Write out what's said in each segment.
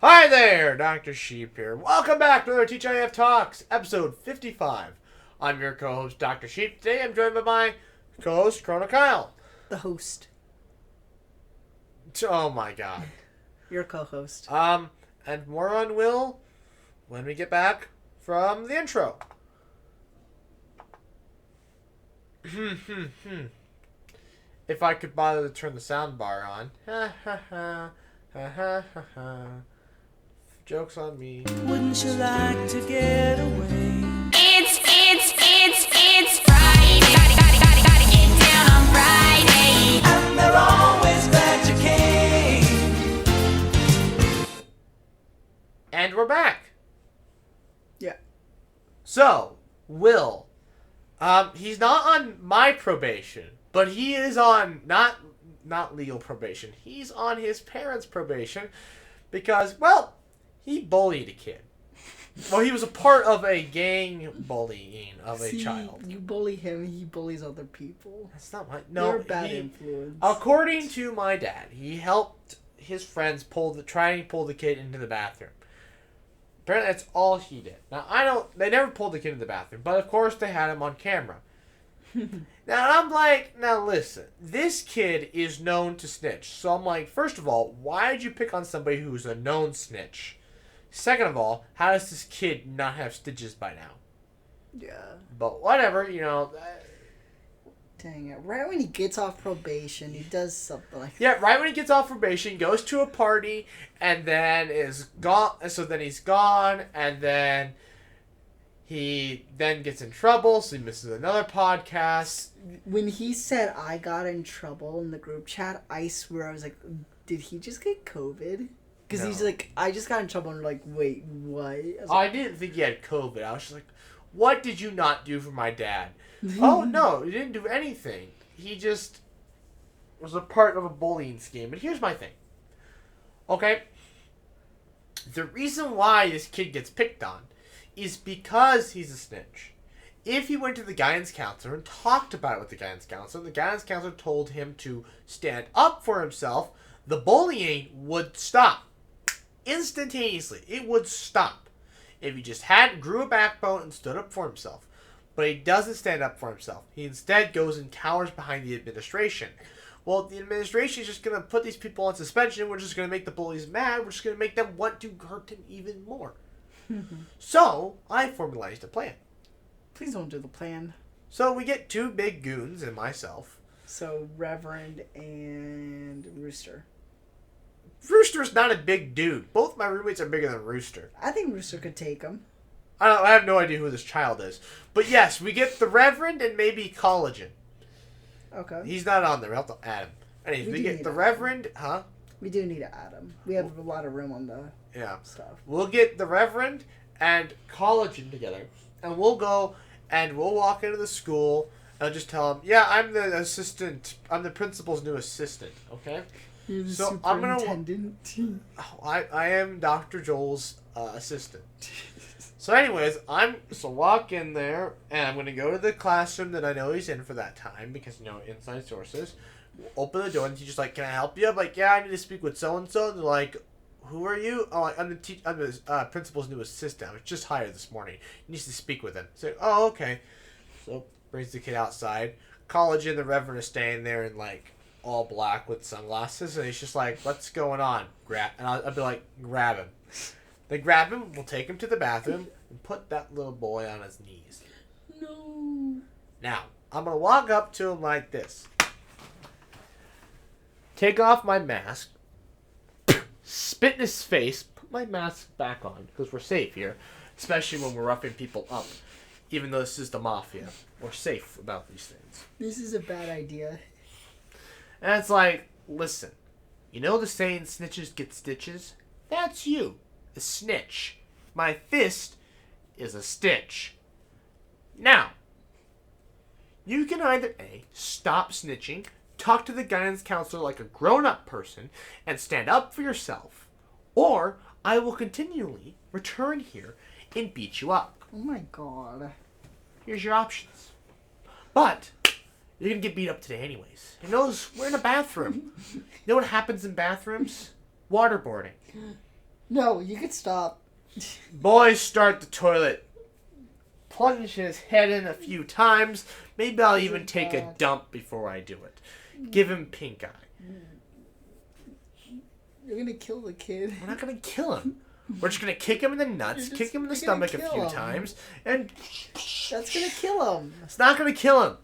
Hi there, Dr. Sheep here. Welcome back to another TGIF Talks, episode 55. I'm your co-host, Dr. Sheep. Today I'm joined by my co-host, Chrono Kyle. The host. Oh my god. Your co-host. And more on Will when we get back from the intro. If I could bother to turn the sound bar on. Ha ha ha. Ha ha ha ha. Joke's on me. Wouldn't you like to get away? It's Friday. Gotta get down on Friday. And they're always glad you came. And we're back. Yeah. So, Will, he's not on my probation, but he is on not legal probation. He's on his parents' probation because, well, he bullied a kid. Well, he was a part of a gang bullying of a child. You bully him, he bullies other people. That's not my... No, You're a bad influence. According to my dad, he helped his friends try and pull the kid into the bathroom. Apparently, that's all he did. Now, they never pulled the kid in the bathroom, but of course they had him on camera. Now, I'm like, now listen, this kid is known to snitch. So I'm like, first of all, why did you pick on somebody who's a known snitch? Second of all, how does this kid not have stitches by now? Yeah. But whatever, Dang it. Right when he gets off probation, he does something like that. Yeah, right when he gets off probation, goes to a party, and then is gone. So then he's gone, and then he then gets in trouble, so he misses another podcast. When he said I got in trouble in the group chat, I swear I was like, did he just get COVID? Because he's No. like, I just got in trouble, and we're like, wait, what? I didn't think he had COVID. I was just like, what did you not do for my dad? Oh, no, he didn't do anything. He just was a part of a bullying scheme. But here's my thing. Okay? The reason why this kid gets picked on is because he's a snitch. If he went to the guidance counselor and talked about it with the guidance counselor, and the guidance counselor told him to stand up for himself, the bullying would stop. Instantaneously. It would stop. If he just grew a backbone and stood up for himself. But he doesn't stand up for himself. He instead goes and cowers behind the administration. Well, the administration is just going to put these people on suspension. We're just going to make the bullies mad. We're just going to make them want to hurt him even more. So, I formalized a plan. Please don't do the plan. So, we get two big goons and myself. So, Reverend and Rooster. Rooster's not a big dude. Both my roommates are bigger than Rooster. I think Rooster could take him. I have no idea who this child is. But yes, we get the Reverend and maybe Collagen. Okay. He's not on there. We'll have to add him. Anyways, we get the Reverend, huh? We do need to add him. We have a lot of room on the stuff. We'll get the Reverend and Collagen together. And we'll go and we'll walk into the school and I'll just tell him, yeah, I'm the assistant. I'm the principal's new assistant, okay? You're the So I'm gonna superintendent. I am Dr. Joel's assistant. So anyways, walk in there, and I'm going to go to the classroom that I know he's in for that time, because, inside sources. Open the door, and teacher's like, can I help you? I'm like, yeah, I need to speak with so-and-so. And they're like, who are you? Oh, I'm the principal's new assistant. I was just hired this morning. He needs to speak with him. So, oh, okay. So, brings the kid outside. College and the Reverend is staying there in, all black with sunglasses, and he's just like, what's going on? And I'll be like, grab him. They grab him, we'll take him to the bathroom, and put that little boy on his knees. No. Now, I'm going to walk up to him like this. Take off my mask. Spit in his face. Put my mask back on, because we're safe here. Especially when we're roughing people up. Even though this is the mafia. We're safe about these things. This is a bad idea. And it's like, listen. You know the saying, snitches get stitches? That's you. A snitch. My fist is a stitch. Now, you can either A, stop snitching, talk to the guidance counselor like a grown-up person, and stand up for yourself, or I will continually return here and beat you up. Oh my god. Here's your options. But you're going to get beat up today anyways. You know, we're in a bathroom. You know what happens in bathrooms? Waterboarding. No, you can stop. Boy, start the toilet. Plunge his head in a few times. Maybe I'll even take a dump before I do it. Give him pink eye. You're gonna kill the kid. We're not gonna kill him. We're just gonna kick him in the nuts, kick him in the stomach a few times, and that's gonna kill him. It's not gonna kill him.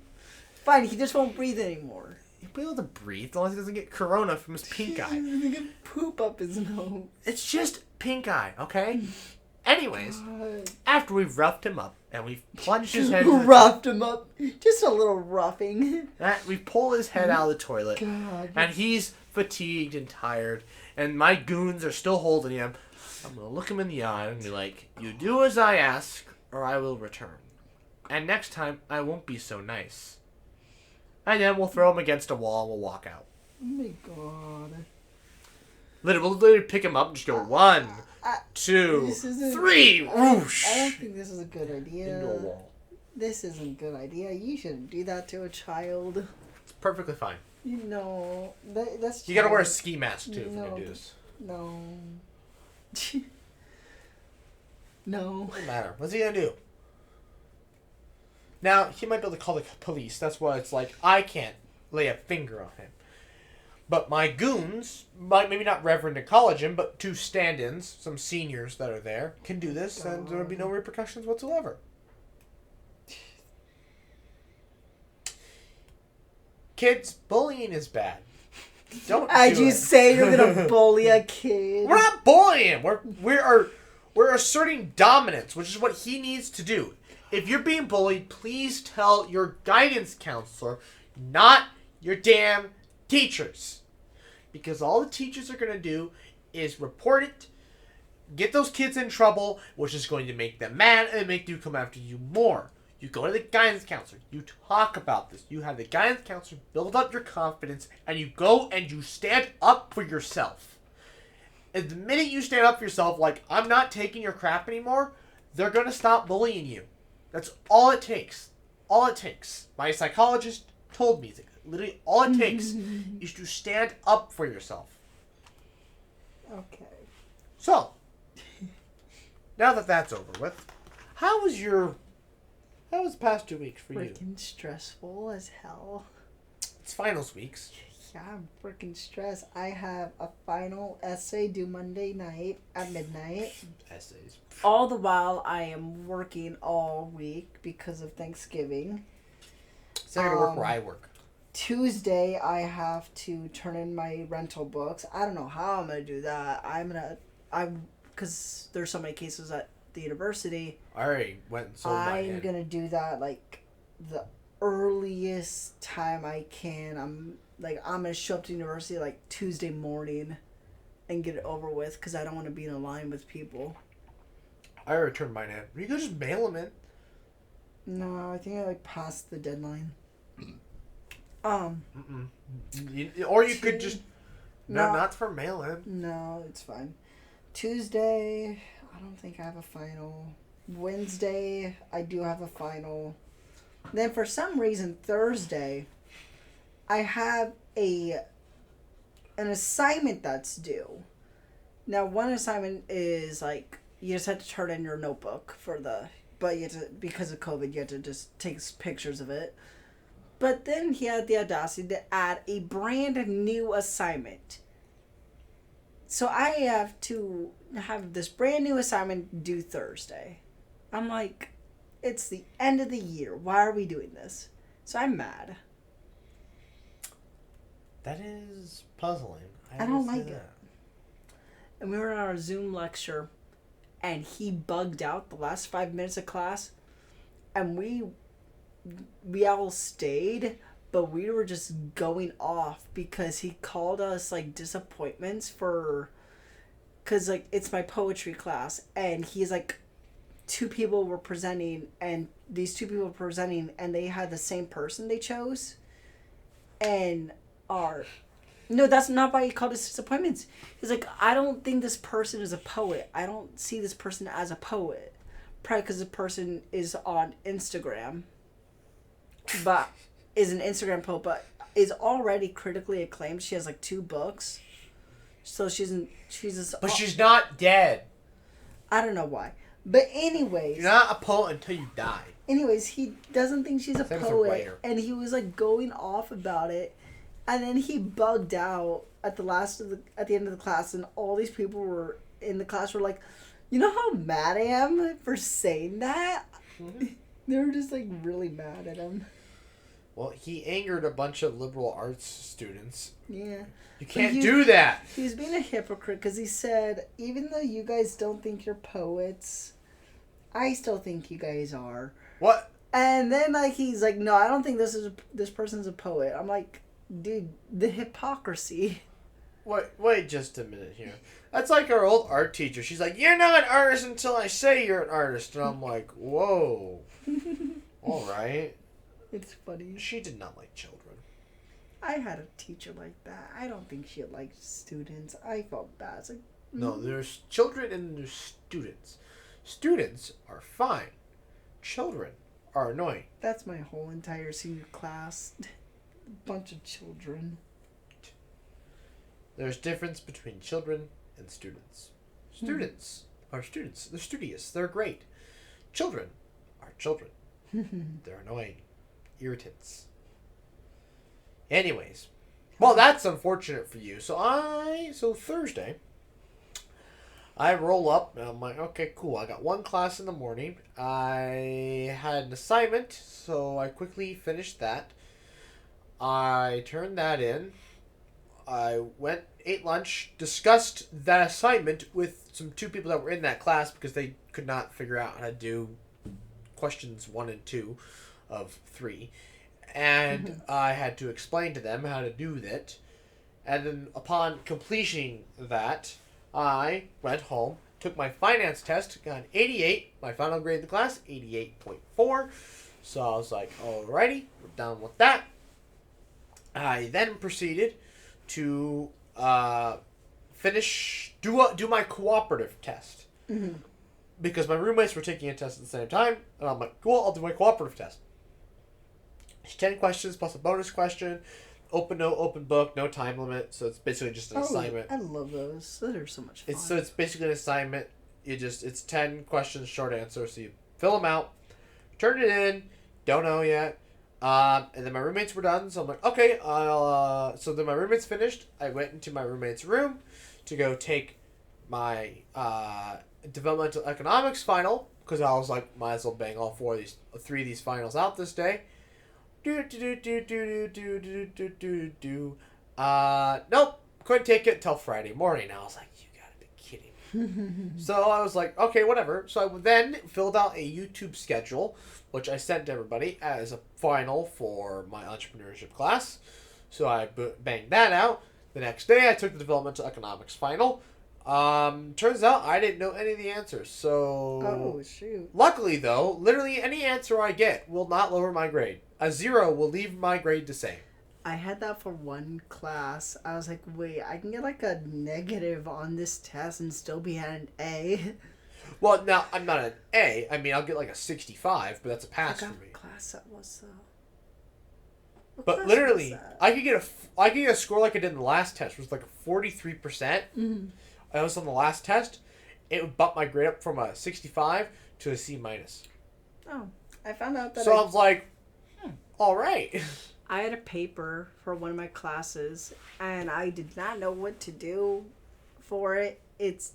Fine, he just won't breathe anymore. He'll be able to breathe as long as he doesn't get corona from his pink eye. He's gonna get poop up his nose. It's just pink eye, okay? Anyways, after we've roughed him up and we've plunged his head into the roughed him up. Just a little roughing. we pull his head out of the toilet, God. and he's fatigued and tired, and my goons are still holding him. I'm gonna look him in the eye and be like, "You do as I ask, or I will return. And next time, I won't be so nice." And then we'll throw him against a wall and we'll walk out. Oh my god. We'll literally pick him up and just go 1, 2, 3. Whoosh! I don't think this is a good idea. Into a wall. This isn't a good idea. You shouldn't do that to a child. It's perfectly fine. You know, that's. You gotta wear a ski mask too if No. you're gonna do this. No. No. Doesn't matter. What's he gonna do? Now, he might be able to call the police. That's why it's like, I can't lay a finger on him. But my goons, maybe not Reverend and college him, but 2 stand-ins, some seniors that are there, can do this, and there will be no repercussions whatsoever. Kids, bullying is bad. Don't As do you it. say, you're gonna bully a kid. We're not bullying him. We're asserting dominance, which is what he needs to do. If you're being bullied, please tell your guidance counselor, not your damn teachers. Because all the teachers are going to do is report it, get those kids in trouble, which is going to make them mad and make them come after you more. You go to the guidance counselor, you talk about this, you have the guidance counselor build up your confidence, and you go and you stand up for yourself. And the minute you stand up for yourself, like, I'm not taking your crap anymore, they're going to stop bullying you. That's all it takes. All it takes. My psychologist told me, literally all it takes is to stand up for yourself. Okay. So, now that that's over with, how was the past 2 weeks for you? Freaking stressful as hell. It's finals weeks. Yeah, I'm freaking stressed. I have a final essay due Monday night at midnight. Essays. All the while, I am working all week because of Thanksgiving. It's not gonna work where I work. Tuesday, I have to turn in my rental books. I don't know how I'm gonna do that. Because there's so many cases at the university. I already went and sold mine. I'm gonna do that like the earliest time I can. I'm gonna show up to university like Tuesday morning and get it over with because I don't want to be in a line with people. I already turned mine in. You could just mail them in. No, I think I passed the deadline. Or you could just... No, No. not for mail-in. No, it's fine. Tuesday, I don't think I have a final. Wednesday, I do have a final. Then for some reason, Thursday, I have an assignment that's due. Now, one assignment is like, you just have to turn in your notebook but you have to, because of COVID, you have to just take pictures of it. But then he had the audacity to add a brand new assignment. So I have to have this brand new assignment due Thursday. I'm like, it's the end of the year. Why are we doing this? So I'm mad. That is puzzling. I don't like it. And we were in our Zoom lecture, and he bugged out the last 5 minutes of class, and we all stayed, but we were just going off because he called us like disappointments because like it's my poetry class, and he's like, 2 people were presenting, and these 2 people were presenting, and they had the same person they chose, and no, that's not why he called us disappointments. He's like, I don't think this person is a poet. I don't see this person as a poet. Probably because the person is on Instagram, but is an Instagram poet, but is already critically acclaimed. She has like 2 books. So she's But she's not dead. I don't know why. But anyways. You're not a poet until you die. Anyways, he doesn't think she's a Same as a poet. writer. And he was like going off about it. And then he bugged out at the end of the class, and all these people were in the class were like, you know how mad I am for saying that? Mm-hmm. They were just like really mad at him. Well, he angered a bunch of liberal arts students. Yeah. You can't do that. He was being a hypocrite because he said, even though you guys don't think you're poets, I still think you guys are. What? And then like he's like, no, I don't think this person's a poet. I'm like, dude, the hypocrisy. Wait just a minute here. That's like our old art teacher. She's like, you're not an artist until I say you're an artist. And I'm like, whoa. All right. It's funny. She did not like children. I had a teacher like that. I don't think she liked students. I felt bad. It's like, No, there's children and there's students. Students are fine. Children are annoying. that's my whole entire senior class. Bunch of children. There's difference between children and students. Students are students. They're studious. They're great. Children are children. They're annoying. Irritants. Anyways. Well, that's unfortunate for you. So Thursday, I roll up and I'm like, okay, cool. I got one class in the morning. I had an assignment, so I quickly finished that. I turned that in. I went, ate lunch, discussed that assignment with two people that were in that class because they could not figure out how to do questions 1 and 2 of 3. And I had to explain to them how to do that. And then upon completing that, I went home, took my finance test, got an 88, my final grade in the class, 88.4. So I was like, alrighty, we're done with that. I then proceeded to do my cooperative test. Mm-hmm. Because my roommates were taking a test at the same time, and I'm like, cool, I'll do my cooperative test. It's 10 questions plus a bonus question, open note, open book, no time limit, so it's basically just an assignment. I love those. Those are so much fun. It's basically an assignment. It's 10 questions, short answer, so you fill them out, turn it in, don't know yet. And then my roommates were done, so I'm like, okay, so then my roommates finished. I went into my roommate's room to go take my developmental economics final, because I was like, might as well bang all 3 of these finals out this day. Nope, couldn't take it till Friday morning. I was like, you gotta be kidding me. So I was like, okay, whatever. So I then filled out a YouTube schedule, which I sent to everybody as a final for my entrepreneurship class. So I banged that out. The next day I took the developmental economics final. Turns out I didn't know any of the answers. So oh, shoot. luckily though, literally any answer I get will not lower my grade. A 0 will leave my grade the same. I had that for one class. I was like, wait, I can get like a negative on this test and still be at an A. Well, now I'm not an A. I mean, I'll get like a 65, but that's a pass for me. What class that was though? What But class literally, was that? I could get a score like I did in the last test, which was like a 43%. Mm-hmm. I was on the last test. It would bump my grade up from a 65 to a C minus. Oh, I found out that So I was like, all right. I had a paper for one of my classes, and I did not know what to do for it. It's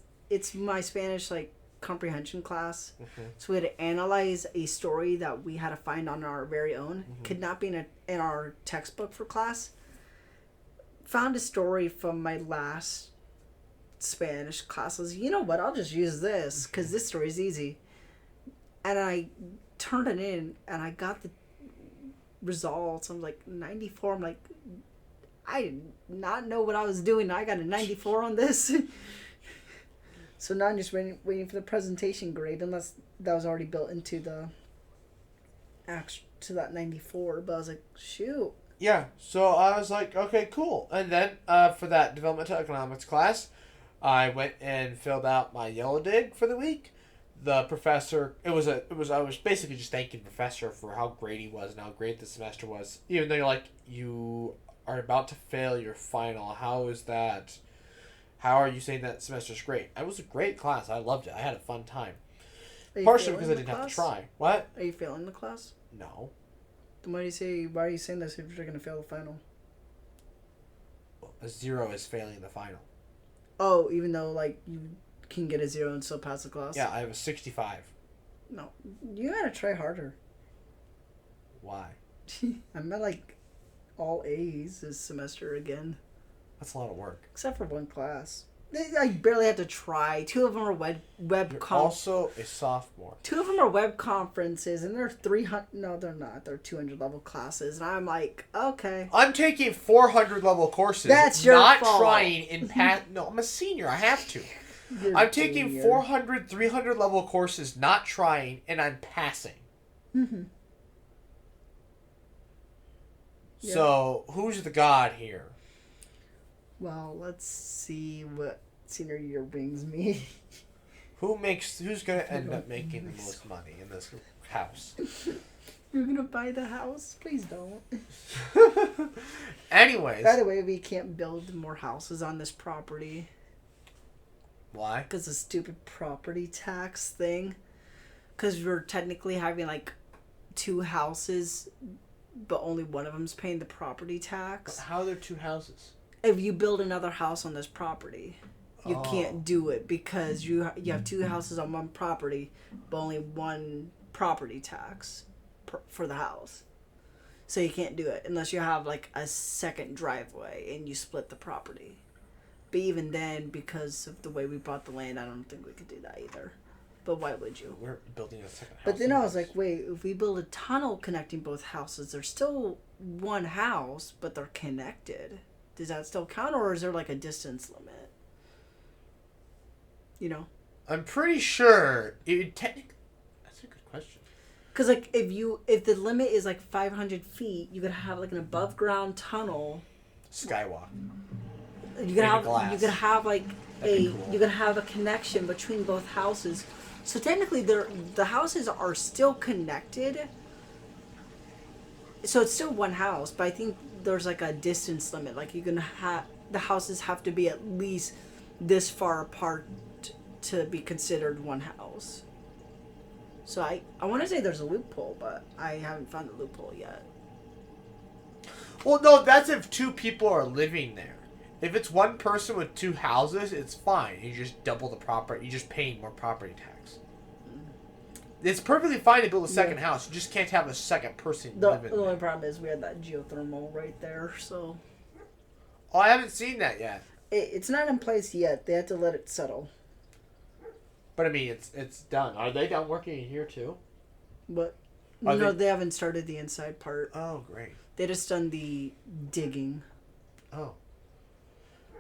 my Spanish like comprehension class, so we had to analyze a story that we had to find on our very own. Could not be in our textbook for class. Found a story from my last Spanish class. I was, you know what? I'll just use this because this story is easy. And I turned it in, and I got the results. I'm like 94. I'm like, I did not know what I was doing. I got a 94 on this. So now I'm just waiting for the presentation grade, unless that was already built into the to that 94. But I was like, shoot. Yeah, so I was like, okay, cool. And then for that developmental economics class, I went and filled out my yellow dig for the week. The professor, I was basically just thanking the professor for how great he was and how great the semester was. Even though you're like, you are about to fail your final. How is that How are you saying that semester's great? It was a great class. I loved it. I had a fun time. Are you Partially failing because I the didn't have to class? try. What? Are you failing the class? No. Then why are you saying this if you're gonna fail the final? A 0 is failing the final. Oh, even though like you can get a 0 and still pass the class? Yeah, I have a 65. No. You gotta try harder. Why? I'm at like all A's this semester again. That's a lot of work. Except for one class. I barely had to try. 2 of them are web You're also a sophomore. 2 of them are web conferences, and they're 300. No, they're not. They're 200 level classes, and I'm like, okay. I'm taking 400 level courses. That's your not fault. trying in No, I'm a senior. I have to. You're I'm taking junior. 400, 300 level courses, not trying, and I'm passing. Mhm. Yeah. So, who's the god here? Well, let's see what senior year brings me. Who's gonna end up making the most money in this house? You're gonna buy the house? Please don't. Anyways. By the way, we can't build more houses on this property. Why? Because the stupid property tax thing. Because we're technically having like 2 houses, but only one of them's paying the property tax. How are there 2 houses? If you build another house on this property, you Oh. can't do it because you have 2 houses on one property, but only one property tax for the house. So you can't do it unless you have like a second driveway and you split the property. But even then, because of the way we bought the land, I don't think we could do that either. But why would you? We're building a second house. But then I was like, wait, if we build a tunnel connecting both houses, there's still one house, but they're connected. Does that still count, or is there like a distance limit? You know? I'm pretty sure it technically. That's a good question. Because like if the limit is like 500 feet, you could have like an above ground tunnel. Skywalk. You could Made of have glass. you could have like That'd be cool. you could have a connection between both houses. So technically, the houses are still connected. So it's still one house, but I think there's like a distance limit. Like you can have the houses have to be at least this far apart to be considered one house. So I want to say there's a loophole, but I haven't found the loophole yet. Well, no, that's if 2 people are living there. If it's one person with 2 houses, it's fine. You just double the property. You're just paying more property tax. It's perfectly fine to build a second house. You just can't have a second person The living only there. problem is we had that geothermal right there, so Oh, I haven't seen that yet. it's not in place yet. They have to let it settle. But I mean, it's done. Are they done working in here too? But Are no, they- they haven't started the inside part. Oh, great. They just done the digging. Oh.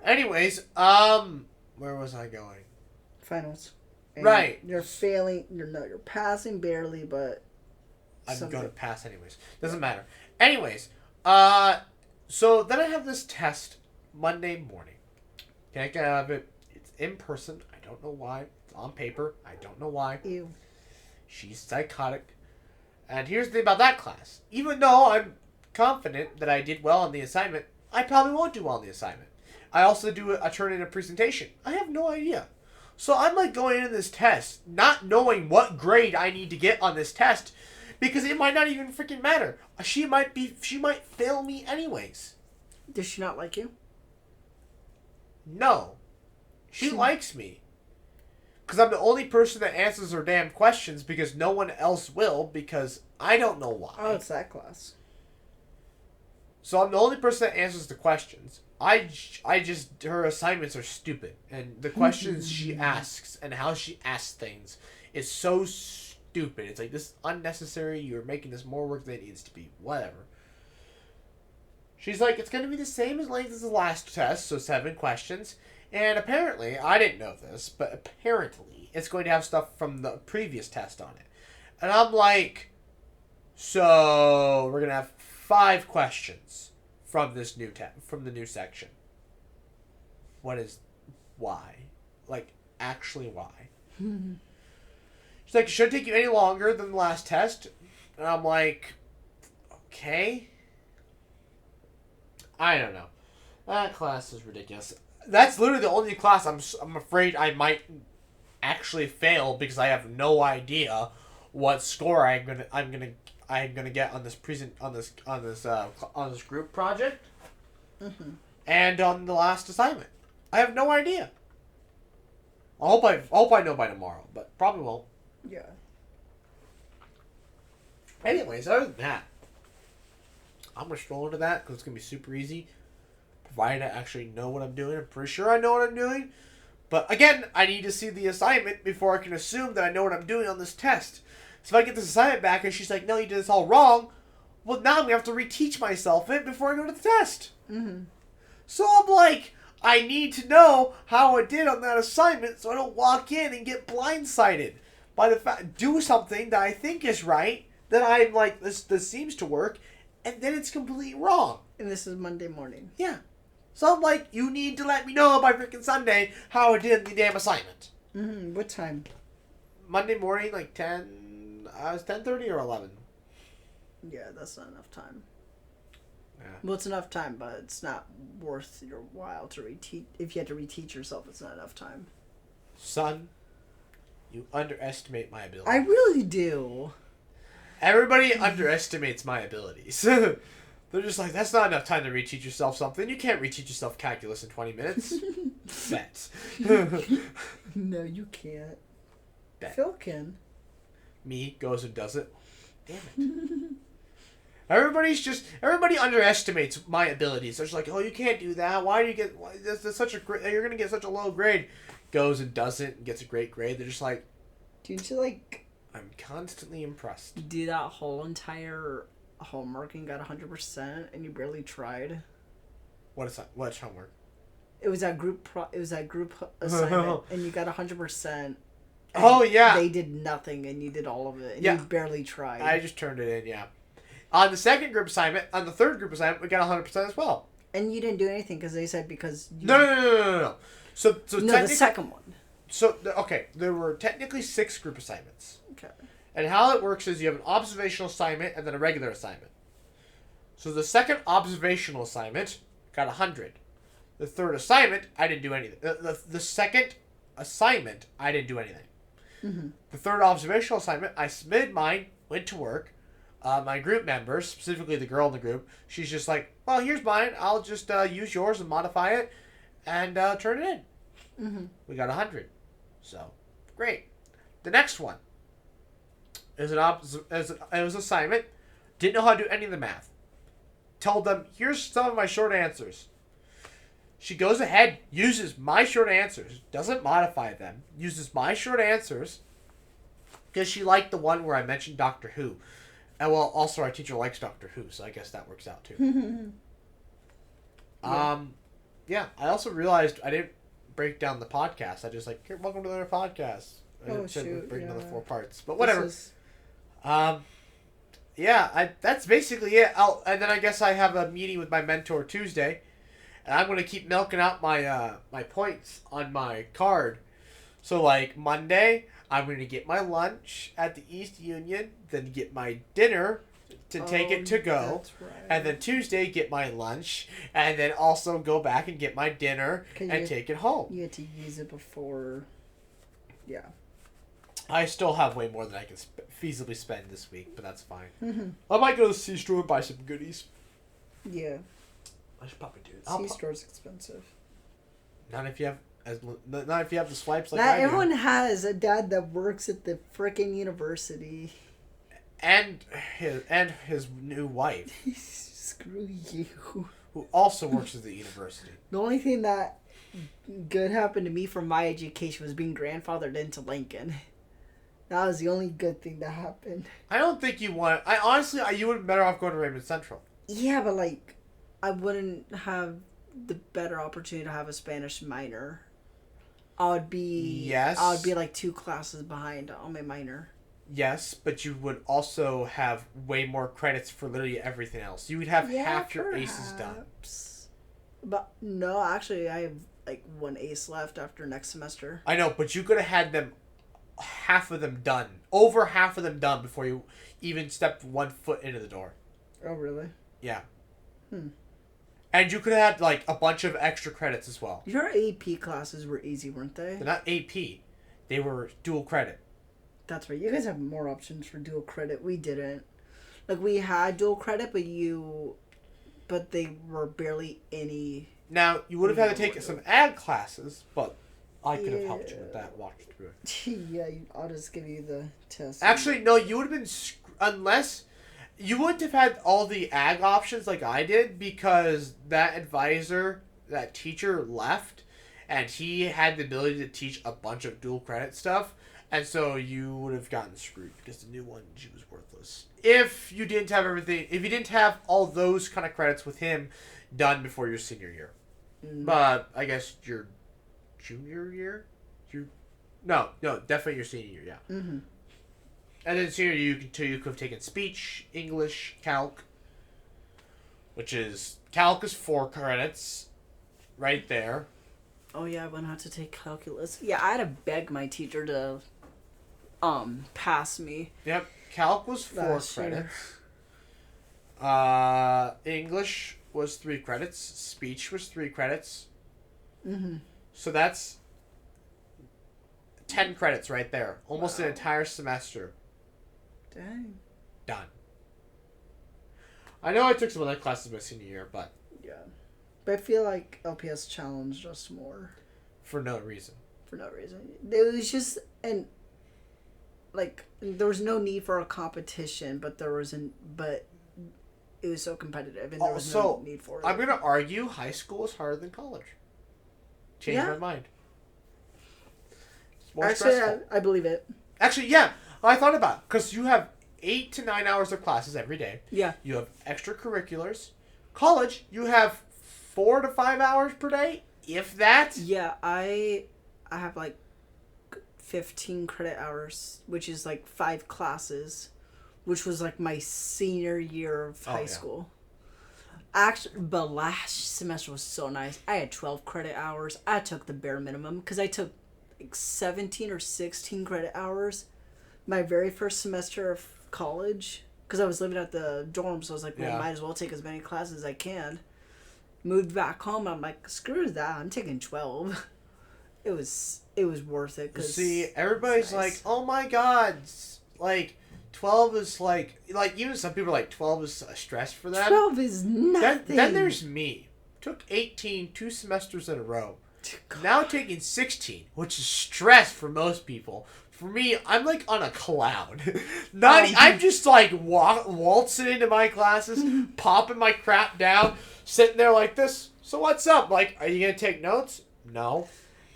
Anyways, where was I going? Finals. And Right. You're failing. You're passing barely, but I'm something. going to pass anyways. Doesn't matter. Anyways, so then I have this test Monday morning. Can't get out of it. It's in person. I don't know why. It's on paper. I don't know why. Ew. She's psychotic. And here's the thing about that class. Even though I'm confident that I did well on the assignment, I probably won't do well on the assignment. I also do a turn in a presentation. I have no idea. So I'm like going into this test, not knowing what grade I need to get on this test, because it might not even freaking matter. She might fail me anyways. Does she not like you? No. She likes me. Because I'm the only person that answers her damn questions, because no one else will, because I don't know why. Oh, it's that class. So I'm the only person that answers the questions. I just, her assignments are stupid. And the questions she asks and how she asks things is so stupid. It's like, this is unnecessary. You're making this more work than it needs to be. Whatever. She's like, it's going to be the same as length as the last test, so 7 questions. And apparently, I didn't know this, but apparently, it's going to have stuff from the previous test on it. And I'm like, so we're going to have 5 questions from this new from the new section. Why? Like, actually why? She's like, it shouldn't take you any longer than the last test. And I'm like, okay. I don't know. That class is ridiculous. That's literally the only class I'm afraid I might actually fail because I have no idea what score I'm gonna get on this on this group project and on the last assignment. I have no idea. I hope I know by tomorrow, but probably won't. Yeah. Anyways, other than that, I'm gonna stroll into that because it's gonna be super easy, provided I actually know what I'm doing. I'm pretty sure I know what I'm doing, but again, I need to see the assignment before I can assume that I know what I'm doing on this test. So if I get this assignment back and she's like, "No, you did this all wrong," well, now I'm gonna have to reteach myself it before I go to the test. Mm-hmm. So I'm like, I need to know how I did on that assignment so I don't walk in and get blindsided by the fact, do something that I think is right, that I'm like, this seems to work, and then it's completely wrong. And this is Monday morning. Yeah. So I'm like, you need to let me know by freaking Sunday how I did the damn assignment. Mm-hmm. What time? Monday morning, like 10, it's 10:30 or 11. Yeah, that's not enough time. Yeah. Well, it's enough time, but it's not worth your while to reteach. If you had to reteach yourself, it's not enough time. Son, you underestimate my ability. I really do. Everybody underestimates my abilities. They're just like, that's not enough time to reteach yourself something. You can't reteach yourself calculus in 20 minutes. Bet. No, you can't. Bet. Phil can. Me goes and does it. Damn it. Everybody underestimates my abilities. They're just like, oh, you can't do that. Why do you get, that's such a great, you're going to get such a low grade. Goes and does it and gets a great grade. They're just like, Didn't you, like, I'm constantly impressed. do that whole entire homework and got 100% and you barely tried? What is that? What's homework? It was that group assignment and you got 100%. Oh, yeah. They did nothing and you did all of it and you barely tried. I just turned it in, yeah. On the second group assignment, on the third group assignment, we got 100% as well. And you didn't do anything because they said because you... No. So No, the second one. So, okay, there were technically 6 group assignments. Okay. And how it works is you have an observational assignment and then a regular assignment. So the second observational assignment got 100. The third assignment, I didn't do anything. The second assignment, I didn't do anything. Mm-hmm. The third observational assignment, I submitted mine, went to work. My group members, specifically the girl in the group, she's just like, well, here's mine. I'll just use yours and modify it and turn it in. Mm-hmm. We got 100. So, great. The next one is it was assignment. Didn't know how to do any of the math. Told them, here's some of my short answers. She goes ahead, uses my short answers, doesn't modify them, uses my short answers because she liked the one where I mentioned Doctor Who. And well, also our teacher likes Doctor Who, so I guess that works out too. Yeah, I also realized I didn't break down the podcast. I just like, here, welcome to their podcast. Oh, shoot, break another yeah. 4 parts, but whatever. Yeah, that's basically it. And then I guess I have a meeting with my mentor Tuesday, and I'm gonna keep milking out my my points on my card. So like Monday, I'm gonna get my lunch at the East Union, then get my dinner to take it to go, That's right. and then Tuesday get my lunch, and then also go back and get my dinner and take it home. You had to use it before. Yeah. I still have way more than I can feasibly spend this week, but that's fine. I might go to the C-store and buy some goodies. Yeah. I should probably do that. C-store's expensive. Not if you have the swipes like Not I do. everyone has a dad that works at the frickin' university. And his new wife, Screw you. who also works at the university. The only thing that good happened to me from my education was being grandfathered into Lincoln. That was the only good thing that happened. I don't think you want. I honestly, you would have been better off going to Raymond Central. Yeah, but like, I wouldn't have the better opportunity to have a Spanish minor. I would be like 2 classes behind on my minor. Yes, but you would also have way more credits for literally everything else. You would have half your aces done. But no, actually, I have like 1 ace left after next semester. I know, but you could have had them, half of them done, over half of them done before you even stepped 1 foot into the door. Oh, really? Yeah. And you could have had, like, a bunch of extra credits as well. Your AP classes were easy, weren't they? They're not AP. They were dual credit. That's right. You guys have more options for dual credit. We didn't. Like, we had dual credit, but they were barely any. Now, you would have had to take some ag classes, but I could have helped you with that, walked you through it. Yeah, I'll just give you the test. Actually, no, you would have been... Unless... You wouldn't have had all the ag options like I did, because that advisor, that teacher left, and he had the ability to teach a bunch of dual credit stuff, and so you would have gotten screwed, because the new one, she was worthless. If you didn't have everything... If you didn't have all those kind of credits with him done before your senior year. But I guess your junior year? No, definitely your senior year, yeah. Mm-hmm. And then senior year, you could have taken speech, English, calc, which is... Calc is 4 credits, right there. Oh yeah, I went out to take calculus. Yeah, I had to beg my teacher to pass me. Yep, calc was 4 credits. English was 3 credits. Speech was 3 credits. Mm-hmm. So that's 10 credits right there. Almost an entire semester. Dang. Done. I know I took some other classes my senior year, but... Yeah. But I feel like LPS challenged us more. For no reason. For no reason. It was just... And... Like, there was no need for a competition, but there was but it was so competitive, and there was no need for it. I'm going to argue high school is harder than college. Change my mind. It's more stressful. I believe it. Actually, yeah. I thought about it, because you have 8 to 9 hours of classes every day. Yeah. You have extracurriculars. College, you have 4 to 5 hours per day, if that. Yeah, I have like 15 credit hours, which is like 5 classes, which was like my senior year of high school. Actually, but last semester was so nice. I had 12 credit hours. I took the bare minimum because I took like 17 or 16 credit hours my very first semester of college, because I was living at the dorm, so I was like, well, might as well take as many classes as I can. Moved back home, I'm like, screw that, I'm taking 12. It was worth it. Cause see, everybody's like, oh my god, like, 12 is like, even some people are like, 12 is a stress for them. 12 is nothing. Then there's me. Took 18 2 semesters in a row. God. Now taking 16, which is stress for most people. For me, I'm like on a cloud. I'm just like waltzing into my classes, popping my crap down, sitting there like this. So what's up? Like, are you going to take notes? No.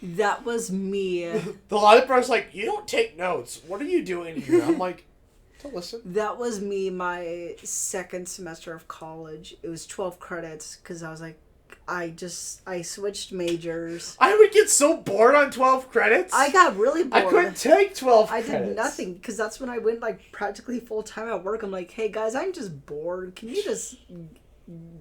That was me. The other person's like, you don't take notes. What are you doing here? I'm like, to listen. That was me my second semester of college. It was 12 credits because I was like, I switched majors. I would get so bored on 12 credits. I got really bored. I couldn't take 12 credits. I did nothing because that's when I went like practically full time at work. I'm like, hey guys, I'm just bored. Can you just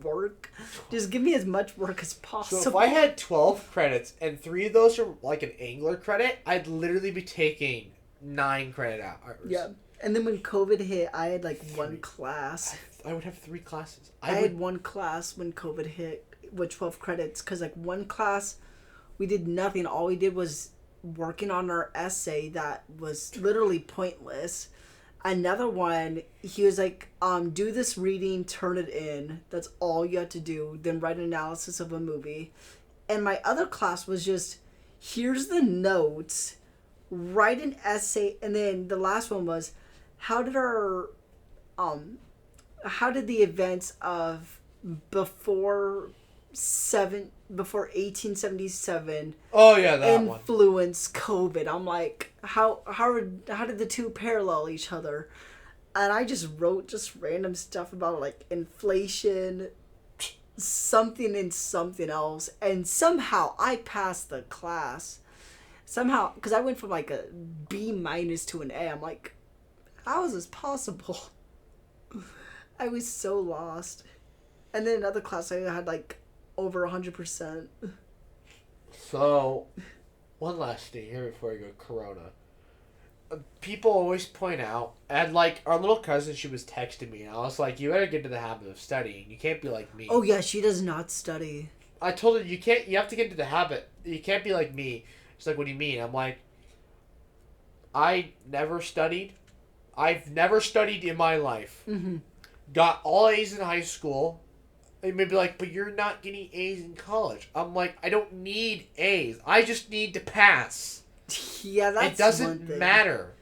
work? Just give me as much work as possible. So if I had 12 credits and 3 of those are like an Angler credit, I'd literally be taking 9 credit hours. Yeah. And then when COVID hit, I had like 1 class. I would have 3 classes. I had 1 class when COVID hit with 12 credits because like 1 class we did nothing. All we did was working on our essay that was literally pointless. Another one, he was like, do this reading, turn it in. That's all you had to do. Then write an analysis of a movie. And my other class was just, here's the notes, write an essay. And then the last one was, how did the events of before 1877 influence COVID? I'm like, how did the two parallel each other? And I just wrote just random stuff about like inflation, something and something else, and somehow I passed the class. Somehow, because I went from like a B- to an A. I'm like, how is this possible? I was so lost. And then another class I had like over 100%. So, one last thing here before I go Corona. people always point out, and like our little cousin, she was texting me, and I was like, "You better get into the habit of studying. You can't be like me." Oh yeah, she does not study. I told her you can't. You have to get into the habit. You can't be like me. She's like, "What do you mean?" I'm like, "I never studied. I've never studied in my life. Mm-hmm. Got all A's in high school." They may be like, "But you're not getting A's in college." I'm like, "I don't need A's. I just need to pass." Yeah, that's It doesn't one thing. matter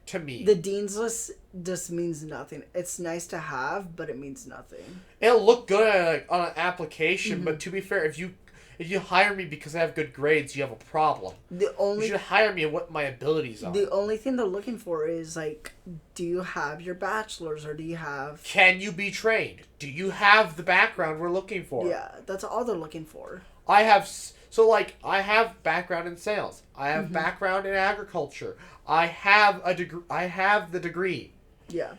to me. The dean's list just means nothing. It's nice to have, but it means nothing. It'll look good on an application, but to be fair, if you hire me because I have good grades, you have a problem. The You only should hire me and what my abilities are. the only thing they're looking for is like, do you have your bachelor's or do you have? Can you be trained? Do you have the background we're looking for? Yeah, that's all they're looking for. I have I have background in sales. I have background in agriculture. I have a degree. I have the degree. Yeah.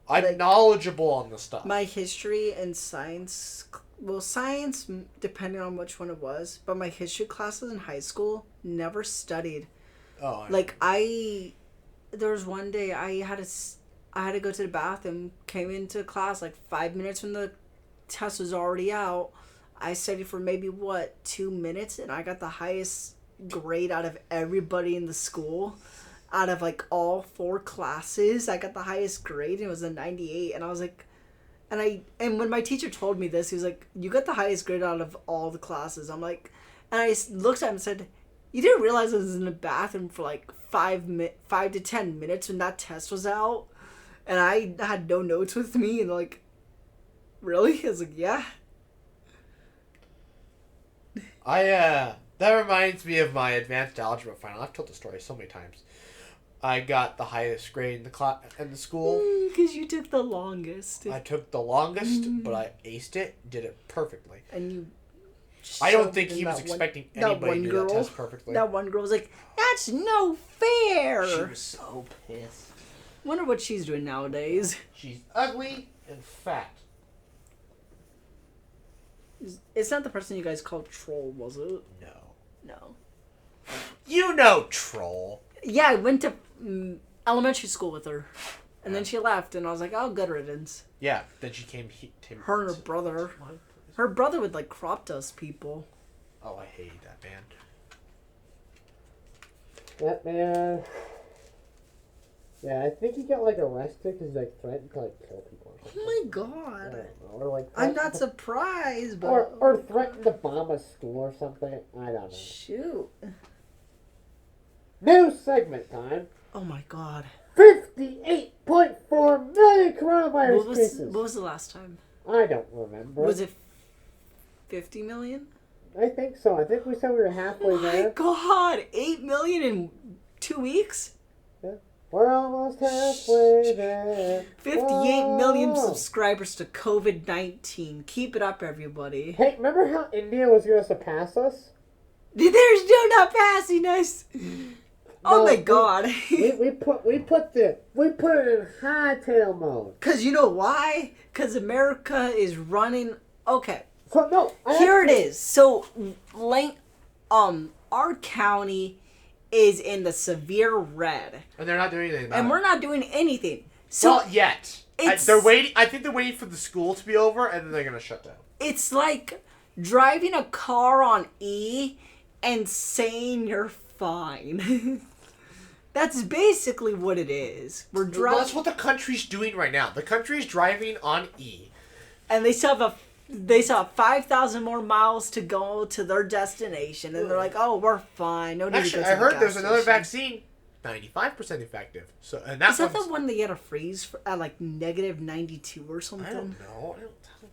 I'm Like, knowledgeable on the stuff. My history and science, well, science, depending on which one it was, but my history classes in high school never studied. Oh, Like, there was one day I had to go to the bathroom, came into class like 5 minutes when the test was already out. I studied for maybe, 2 minutes, and I got the highest grade out of everybody in the school. Out of like all 4 classes, I got the highest grade, and it was a 98. And I was like, and when my teacher told me this, he was like, "You got the highest grade out of all the classes." I'm like, and I looked at him and said, "You didn't realize I was in the bathroom for like 5 to 10 minutes when that test was out, and I had no notes with me." And like, really? I was like, "Yeah." That reminds me of my advanced algebra final. I've told the story so many times. I got the highest grade in the school. Because you took the longest. I took the longest, but I aced it. Did it perfectly. And you. I don't shoved think in he was that expecting that anybody one to do that girl. test perfectly. That one girl was like, "That's no fair." She was so pissed. Wonder what she's doing nowadays. She's ugly and fat. It's not the person you guys called Troll, was it? No. No. You know Troll. Yeah, I went to elementary school with her. And then she left, and I was like, "Oh, good riddance." Yeah, then she came Her and her brother. Her brother would, like, crop dust people. Oh, I hate that man. That man... Yeah, I think he got, like, arrested because he, like, threatened to, like, kill people or something. Oh my god. Or, like... I'm not surprised, but... Or threatened to bomb a school or something. I don't know. Shoot. New segment time. Oh my god. 58.4 million coronavirus cases. What was the last time? I don't remember. Was it 50 million? I think so. I think we said we were halfway Oh my god. 8 million in 2 weeks? Yeah. We're almost halfway there. 58 million Whoa. subscribers to COVID-19. Keep it up, everybody. Hey, remember how India was going to surpass us? They're still not passing us. Oh No, my god. we put it in hightail mode. Cause you know why? Cause America is running. Okay, So no, here it is. So, our county is in the severe red, and they're not doing anything. and we're not doing anything. So Not yet. it's- They're waiting. I think they're waiting for the school to be over, and then they're gonna shut down. it's like driving a car on E and saying you're fine. That's basically what it is. We're Well, driving, that's what the country's doing right now. The country's driving on E. and they still have 5,000 more miles to go to their destination, and they're like, "Oh, we're fine. No need to Actually, go I to the heard gas there's another station." vaccine, 95% effective. So, and that Is that the one's- one they had to freeze at like -92 or something? I don't know.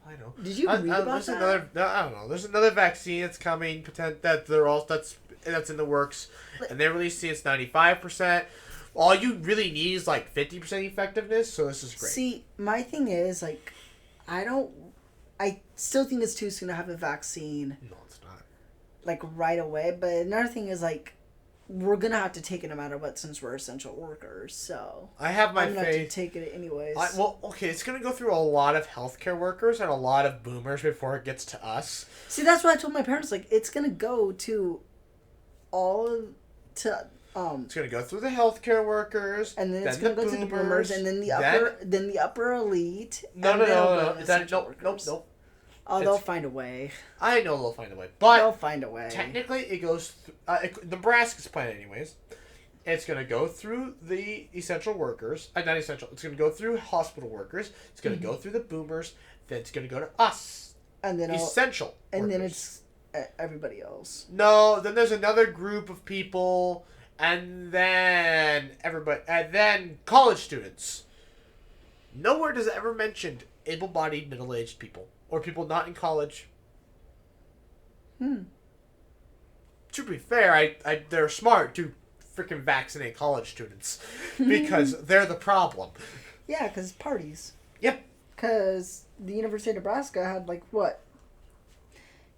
I know. Did you read about there's that? I don't know. There's another vaccine that's coming. That's in the works, and they're releasing it's 95%. All you really need is like 50% effectiveness. So this is great. See, my thing is like, I still think it's too soon to have a vaccine No, it's not. like right away. But another thing is like, we're gonna have to take it no matter what since we're essential workers. So I have my I'm gonna have to faith. take it anyways. Okay, it's gonna go through a lot of healthcare workers and a lot of boomers before it gets to us. See, that's what I told my parents. Like, it's gonna go to all to It's gonna go through the healthcare workers, and then it's gonna go to the boomers, and then the upper elite. No. Nope. Oh, they'll find a way. I know they'll find a way, but they'll find a way. Technically, it goes. Nebraska's plan, anyways. It's gonna go through the essential workers. Not essential. It's gonna go through hospital workers. It's gonna go through the boomers. Then it's gonna go to us. And then essential. And then it's everybody else. No, then there's another group of people, and then everybody, and then college students. Nowhere does it ever mention able-bodied, middle-aged people or people not in college. To be fair, they're smart to freaking vaccinate college students because they're the problem. Yeah, because parties. Yep. Because the University of Nebraska had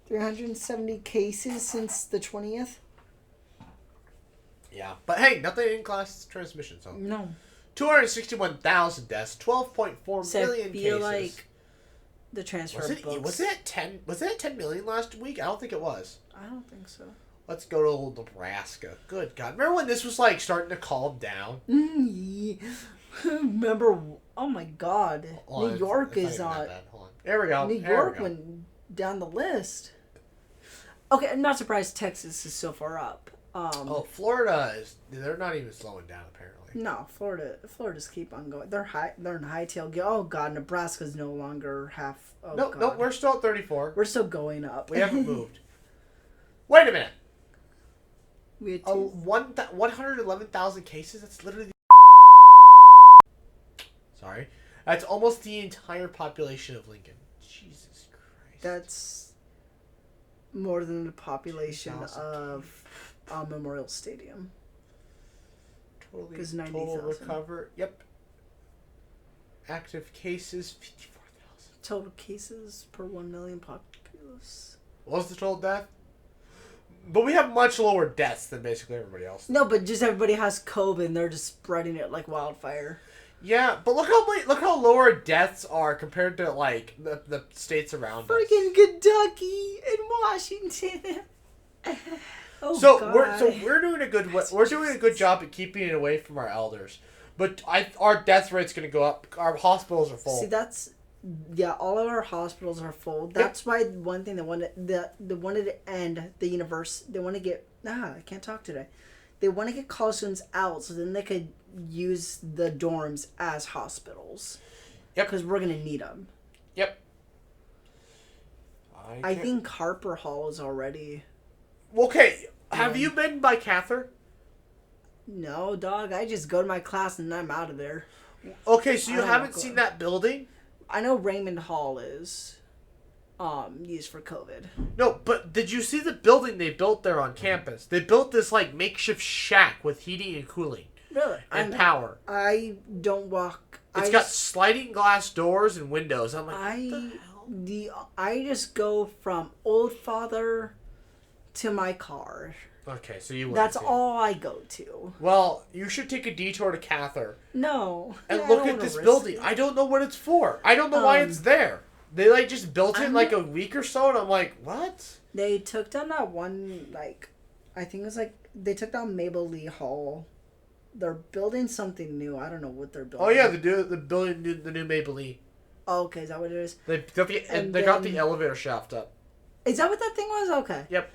370 cases since the 20th. Yeah, but hey, nothing in class transmission. So no. 261,000 deaths, 12.4 million cases. I feel like the transfer of books. Was it 10? Was it 10 million last week? I don't think it was. I don't think so. Let's go to Nebraska. Good God! Remember when this was starting to calm down? Remember? Oh my God! New York is on. There we go. New York went down the list. Okay, I'm not surprised Texas is so far up. Florida they're not even slowing down apparently. No, Florida's keep on going. They're in hightail. Oh God, Nebraska's no longer half. Oh, no, we're still at 34. We're still going up. We haven't moved. Wait a minute. We had 111,000 cases. That's literally. Sorry, that's almost the entire population of Lincoln. Jesus Christ. That's more than the population of Memorial Stadium. Total recover. Yep. Active cases 54,000. Total cases per 1 million populace. What was the total death? But we have much lower deaths than basically everybody else. No, but just everybody has COVID and they're just spreading it like wildfire. Yeah, but look how low our deaths are compared to the states around us. Freaking Kentucky and Washington. We're doing a good job at keeping it away from our elders. But our death rate's going to go up. Our hospitals are full. See, all of our hospitals are full. That's why one thing they wanted to end the universe. They want to get I can't talk today. They want to get college students out so then they could use the dorms as hospitals. Yep. Because we're gonna need them. Yep. I think Harper Hall is already. Okay, have you been by Cather? No, dog. I just go to my class and I'm out of there. Okay, so you haven't seen that building? I know Raymond Hall is used for COVID. No, but did you see the building they built there on campus? They built this makeshift shack with heating and cooling. Really? And power. I don't walk. It's got sliding glass doors and windows. I'm like, what the hell? I just go from Old Father to my car. Okay, so you. That's all I go to. Well, you should take a detour to Cather. No. And look at this building. I don't know what it's for. I don't know why it's there. They just built it in a week or so, and I'm like, what? They took down that one I think it was they took down Mabel Lee Hall. They're building something new. I don't know what they're building. Oh yeah, the new Mabel Lee. Oh, okay, is that what it is? They got the elevator shaft up. Is that what that thing was? Okay. Yep.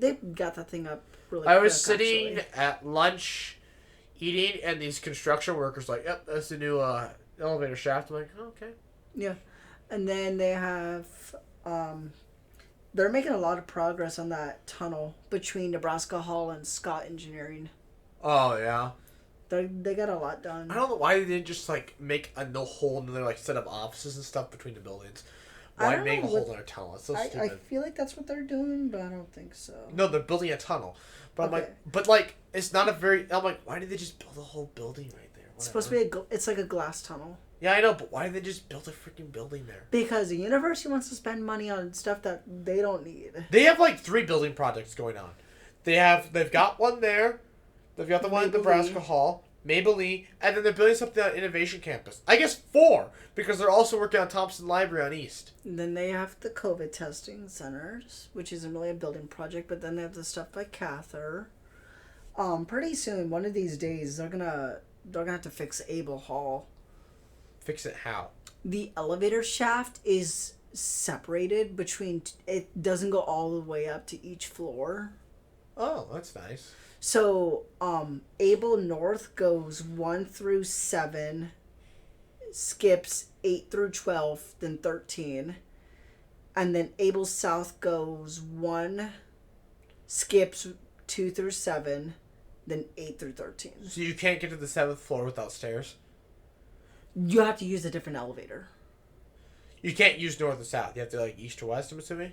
They got that thing up really I was sitting at lunch eating, and these construction workers yep, that's the new elevator shaft. I'm like, oh, okay. Yeah. And then they have they're making a lot of progress on that tunnel between Nebraska Hall and Scott Engineering. Oh yeah. They got a lot done. I don't know why they didn't just make a whole another set of offices and stuff between the buildings. Why make a whole other tunnel? It's so stupid. I feel like that's what they're doing, but I don't think so. No, they're building a tunnel. But okay. It's not a very. I'm like, why did they just build a whole building right there? Whatever. It's supposed to be it's like a glass tunnel. Yeah, I know, but why did they just build a freaking building there? Because the university wants to spend money on stuff that they don't need. They have 3 building projects going on. They've got one there. They've got the one at Nebraska Hall, Mabel Lee, and then they're building something on Innovation Campus. I guess 4, because they're also working on Thompson Library on East. And then they have the COVID testing centers, which isn't really a building project, but then they have the stuff by Cather. Pretty soon, one of these days, they're gonna have to fix Able Hall. Fix it how? The elevator shaft is separated between. It doesn't go all the way up to each floor. Oh, that's nice. So, Able North goes 1 through 7, skips 8 through 12, then 13. And then Able South goes 1, skips 2 through 7, then 8 through 13. So you can't get to the 7th floor without stairs? You have to use a different elevator. You can't use north or south. You have to, like, east or west, I'm assuming?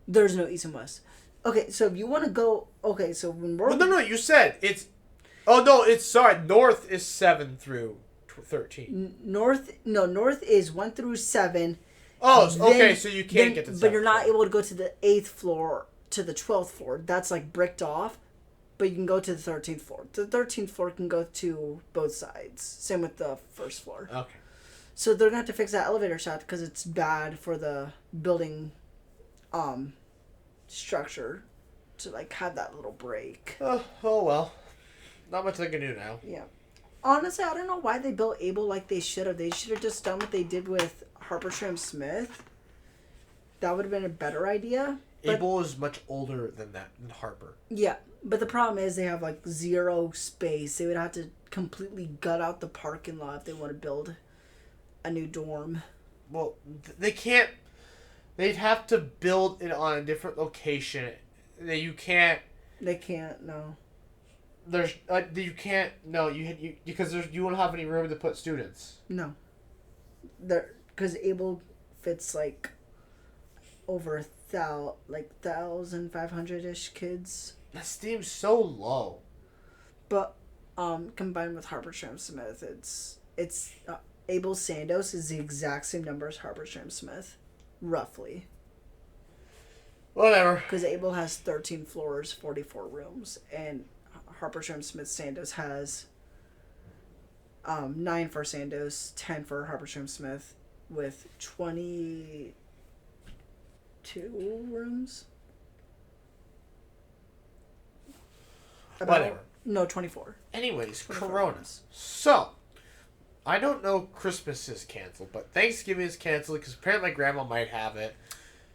There's no east and west. Okay, so if you want to go... Okay, so when we're... Well, no, you said it's... Oh, no, it's... Sorry, north is 7 through 13. North is 1 through 7. Oh, Then- okay, so you can't get to the 7th But you're not floor. able to go to the 8th floor to the 12th floor. That's, like, bricked off. But you can go to the 13th floor. The 13th floor can go to both sides. Same with the first floor. Okay. So they're going to have to fix that elevator shaft because it's bad for the building structure to, like, have that little break. Oh, well. Not much they can do now. Yeah. Honestly, I don't know why they built Able like they should have. They should have just done what they did with Harper Tram Smith. That would have been a better idea. But, Able is much older than that, than Harper. yeah, but the problem is they have, like, zero space. They would have to completely gut out the parking lot if they want to build a new dorm. Well, they can't... They'd have to build it on a different location. You can't... They can't, no. There's... you can't... No, because you won't have any room to put students. No. Because Able fits, like, over 1,500-ish kids. That seems so low. But combined with Harper Tram Smith, it's Able Sandos is the exact same number as Harper Tram Smith, roughly. Whatever. Because Able has 13 floors, 44 rooms, and Harper Tram Smith Sandos has 9 for Sandos, 10 for Harper Tram Smith, with 22 rooms. Whatever. No, 24. Anyways, 24 Corona. rooms. So, I don't know Christmas is canceled, but Thanksgiving is canceled because apparently my grandma might have it.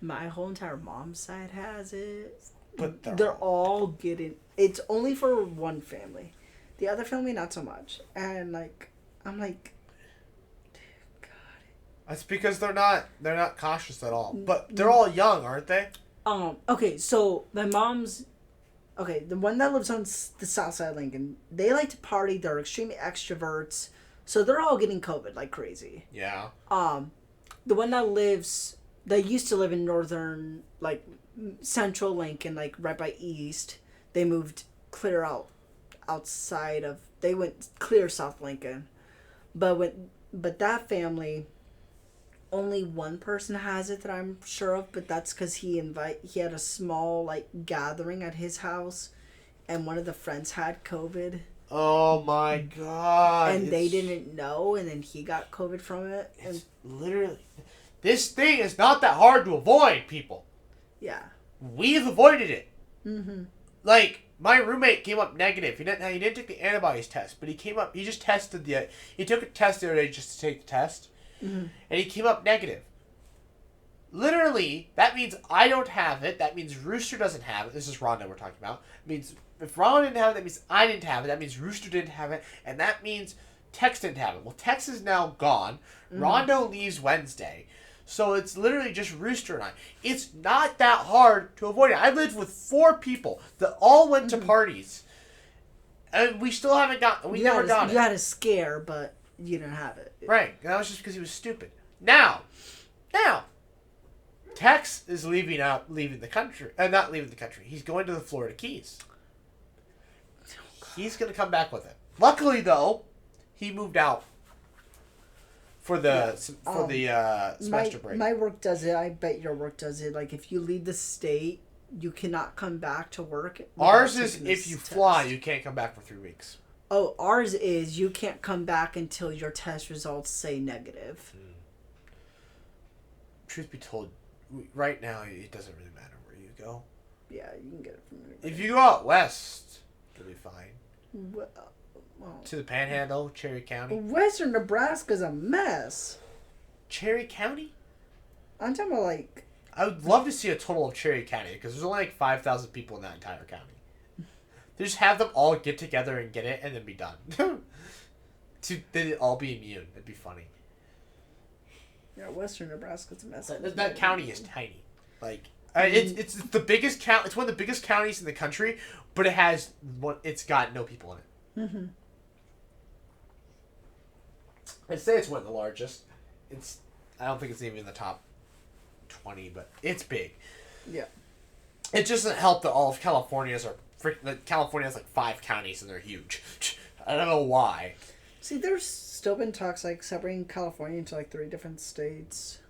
My whole entire mom's side has it. But They're all getting... It's only for one family. The other family, not so much. And, like, I'm like... God. That's because they're not cautious at all. But they're all young, aren't they? Okay, so my mom's... Okay, the one that lives on the south side of Lincoln, they like to party. They're extreme extroverts. So they're all getting COVID like crazy. Yeah. The one that used to live in northern, like, central Lincoln, like, right by East, they moved clear outside of... They went clear South Lincoln. But that family... Only one person has it that I'm sure of, but that's because he had a small, like, gathering at his house, and one of the friends had COVID. Oh my god. And they didn't know, and then he got COVID from it. And It's literally... This thing is not that hard to avoid, people. yeah. We've avoided it. Mm-hmm. Like, my roommate came up negative. He didn't take the antibodies test, but he just tested he took a test the other day just to take the test. Mm-hmm. And he came up negative. Literally, that means I don't have it. That means Rooster doesn't have it. This is Rhonda we're talking about. It means if Rhonda didn't have it, that means I didn't have it. That means Rooster didn't have it. And that means Tex didn't have it. Well, Tex is now gone. Mm-hmm. Rhonda leaves Wednesday. So it's literally just Rooster and I. It's not that hard to avoid it. I lived with 4 people that all went to parties. And we still haven't never got it. You had a scare, but you didn't have it. Right. And that was just because he was stupid. Now, Tex is leaving the country. Not leaving the country. He's going to the Florida Keys. He's going to come back with it. Luckily, though, he moved out for the semester break. My work does it. I bet your work does it. Like, if you leave the state, you cannot come back to work. Ours is if you fly, you can't come back for 3 weeks. Oh, ours is you can't come back until your test results say negative. Truth be told, right now it doesn't really matter where you go. Yeah, you can get it from anywhere. If you go out west, You'll be fine. Well, To the Panhandle, Cherry County. Western Nebraska's a mess. Cherry County? I'm talking about like. I would love to see a total of Cherry County because there's only like 5,000 people in that entire county. They just have them all get together and get it and then be done. They'd all be immune. That'd be funny. Yeah, Western Nebraska's a mess. That county is tiny. Like it's the biggest count. It's one of the biggest counties in the country, but it's got no people in it. Mm-hmm. I'd say it's one of the largest. I don't think it's even in the top 20, but it's big. Yeah. It just doesn't help that all of California has like 5 counties and they're huge. I don't know why. See, there's still been talks like separating California into like 3 different states.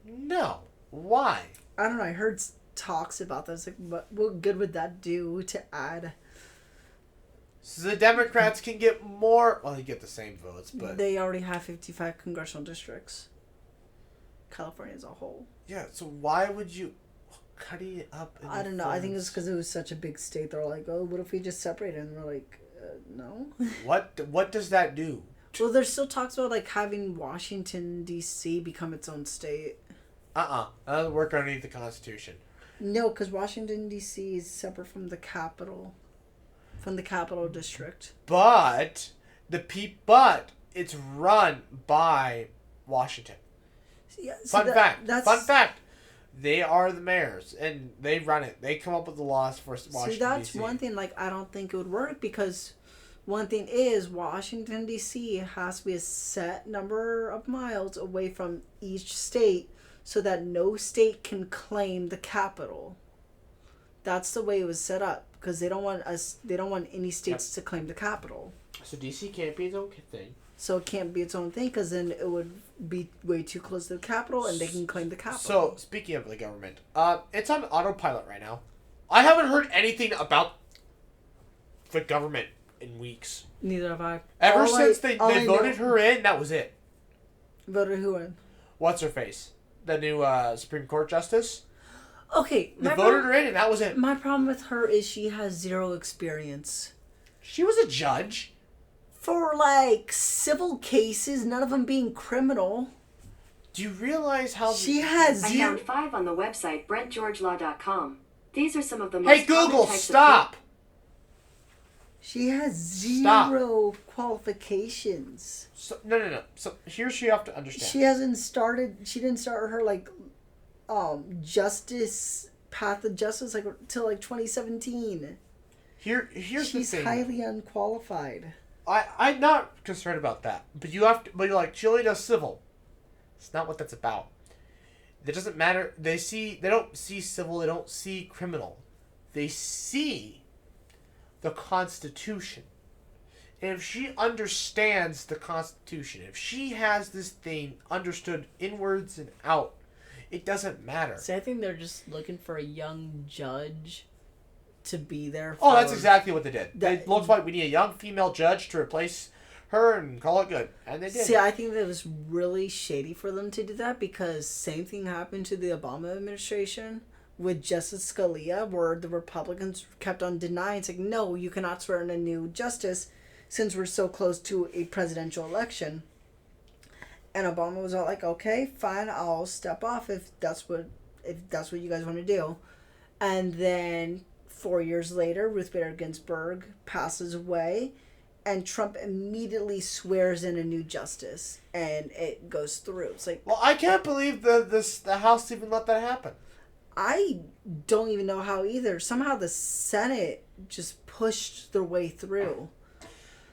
No. Why? I don't know. I heard talks about this. Like, what good would that do to add? So the Democrats can get more. Well, they get the same votes, but They already have 55 congressional districts. California as a whole. yeah. So why would you cutting it up? I don't know. I think it's because it was such a big state. They're like, oh, what if we just separate it? And we're like, no. What does that do? Well, there's still talks about like having Washington D.C. become its own state. That doesn't work underneath the Constitution. No, because Washington D.C. is separate from the capital district. But it's run by Washington. Yeah, Fun fact. They are the mayors, and they run it. They come up with the laws for Washington, See, that's D.C. one thing, like, I don't think it would work because one thing is Washington, D.C. has to be a set number of miles away from each state so that no state can claim the capital. That's the way it was set up because they don't want any states to claim the capital. So D.C. can't be its own thing. So it can't be its own thing because then it would be way too close to the capital and they can claim the capital. So, speaking of the government, it's on autopilot right now. I haven't heard anything about the government in weeks. Neither have I. Ever since they voted her in, that was it. Voted who in? What's her face? The new Supreme Court Justice? Okay. They voted her in and that was it. My problem with her is she has 0 experience. She was a judge. For, like, civil cases, none of them being criminal. Do you realize how... She has I 0... found 5 on the website BrentGeorgeLaw.com. These are some of the most Hey, Google, common types stop! She has 0 qualifications. So, no. So, here's what you have to understand. She didn't start her, like, path of justice, like, till, like, 2017. Here's the She's thing. highly unqualified. I'm not concerned about that. But you're like, she only does civil. It's not what that's about. It doesn't matter. They don't see civil, they don't see criminal. They see the Constitution. And if she understands the Constitution, if she has this thing understood inwards and out, it doesn't matter. See, I think they're just looking for a young judge to be there. Oh, that's exactly what they did. It looks like we need a young female judge to replace her and call it good. And they did. See, I think that was really shady for them to do that because same thing happened to the Obama administration with Justice Scalia where the Republicans kept on denying. It's like, no, you cannot swear in a new justice since we're so close to a presidential election. And Obama was all like, okay, fine, I'll step off if that's what you guys want to do. And then 4 years later, Ruth Bader Ginsburg passes away, and Trump immediately swears in a new justice, and it goes through. It's like, well, I can't believe the House even let that happen. I don't even know how either. Somehow the Senate just pushed their way through.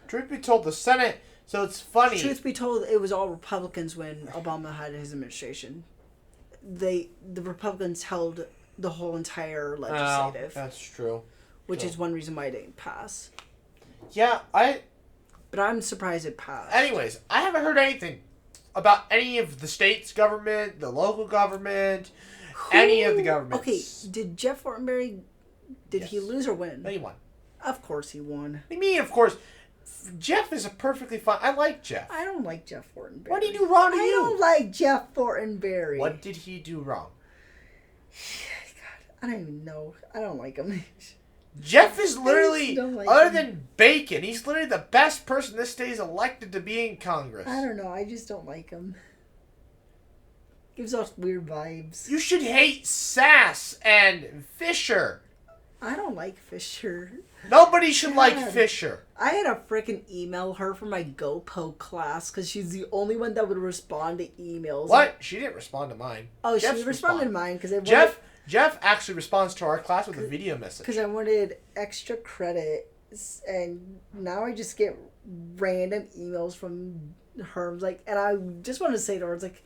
Truth be told, the Senate. So it's funny. Truth be told, it was all Republicans when Obama had his administration. The Republicans held the whole entire legislative. That's true. Which is one reason why it didn't pass. Yeah, But I'm surprised it passed. Anyways, I haven't heard anything about any of the state's government, the local government, any of the governments. Okay, did Jeff Fortenberry, Yes. he lose or win? No, he won. Of course he won. What do you mean, of course? Jeff is a perfectly fine... I like Jeff. I don't like Jeff Fortenberry. What did he do wrong to you? I don't like Jeff Fortenberry. What did he do wrong? God, I don't even know. I don't like him. Jeff is literally, don't like other him. than Bacon, he's literally the best person in this state is elected to be in Congress. I don't know. I just don't like him. Gives off weird vibes. You should hate Sass and Fisher. I don't like Fisher. Nobody should like God. Fisher. I had to freaking email her for my GoPo class because she's the only one that would respond to emails. What? She didn't respond to mine. Oh, Jeff's she responded to respond. mine because I wanted, Jeff actually responds to our class with a video message. because I wanted extra credit, and now I just get random emails from her. Like, and I just want to say to her, it's like,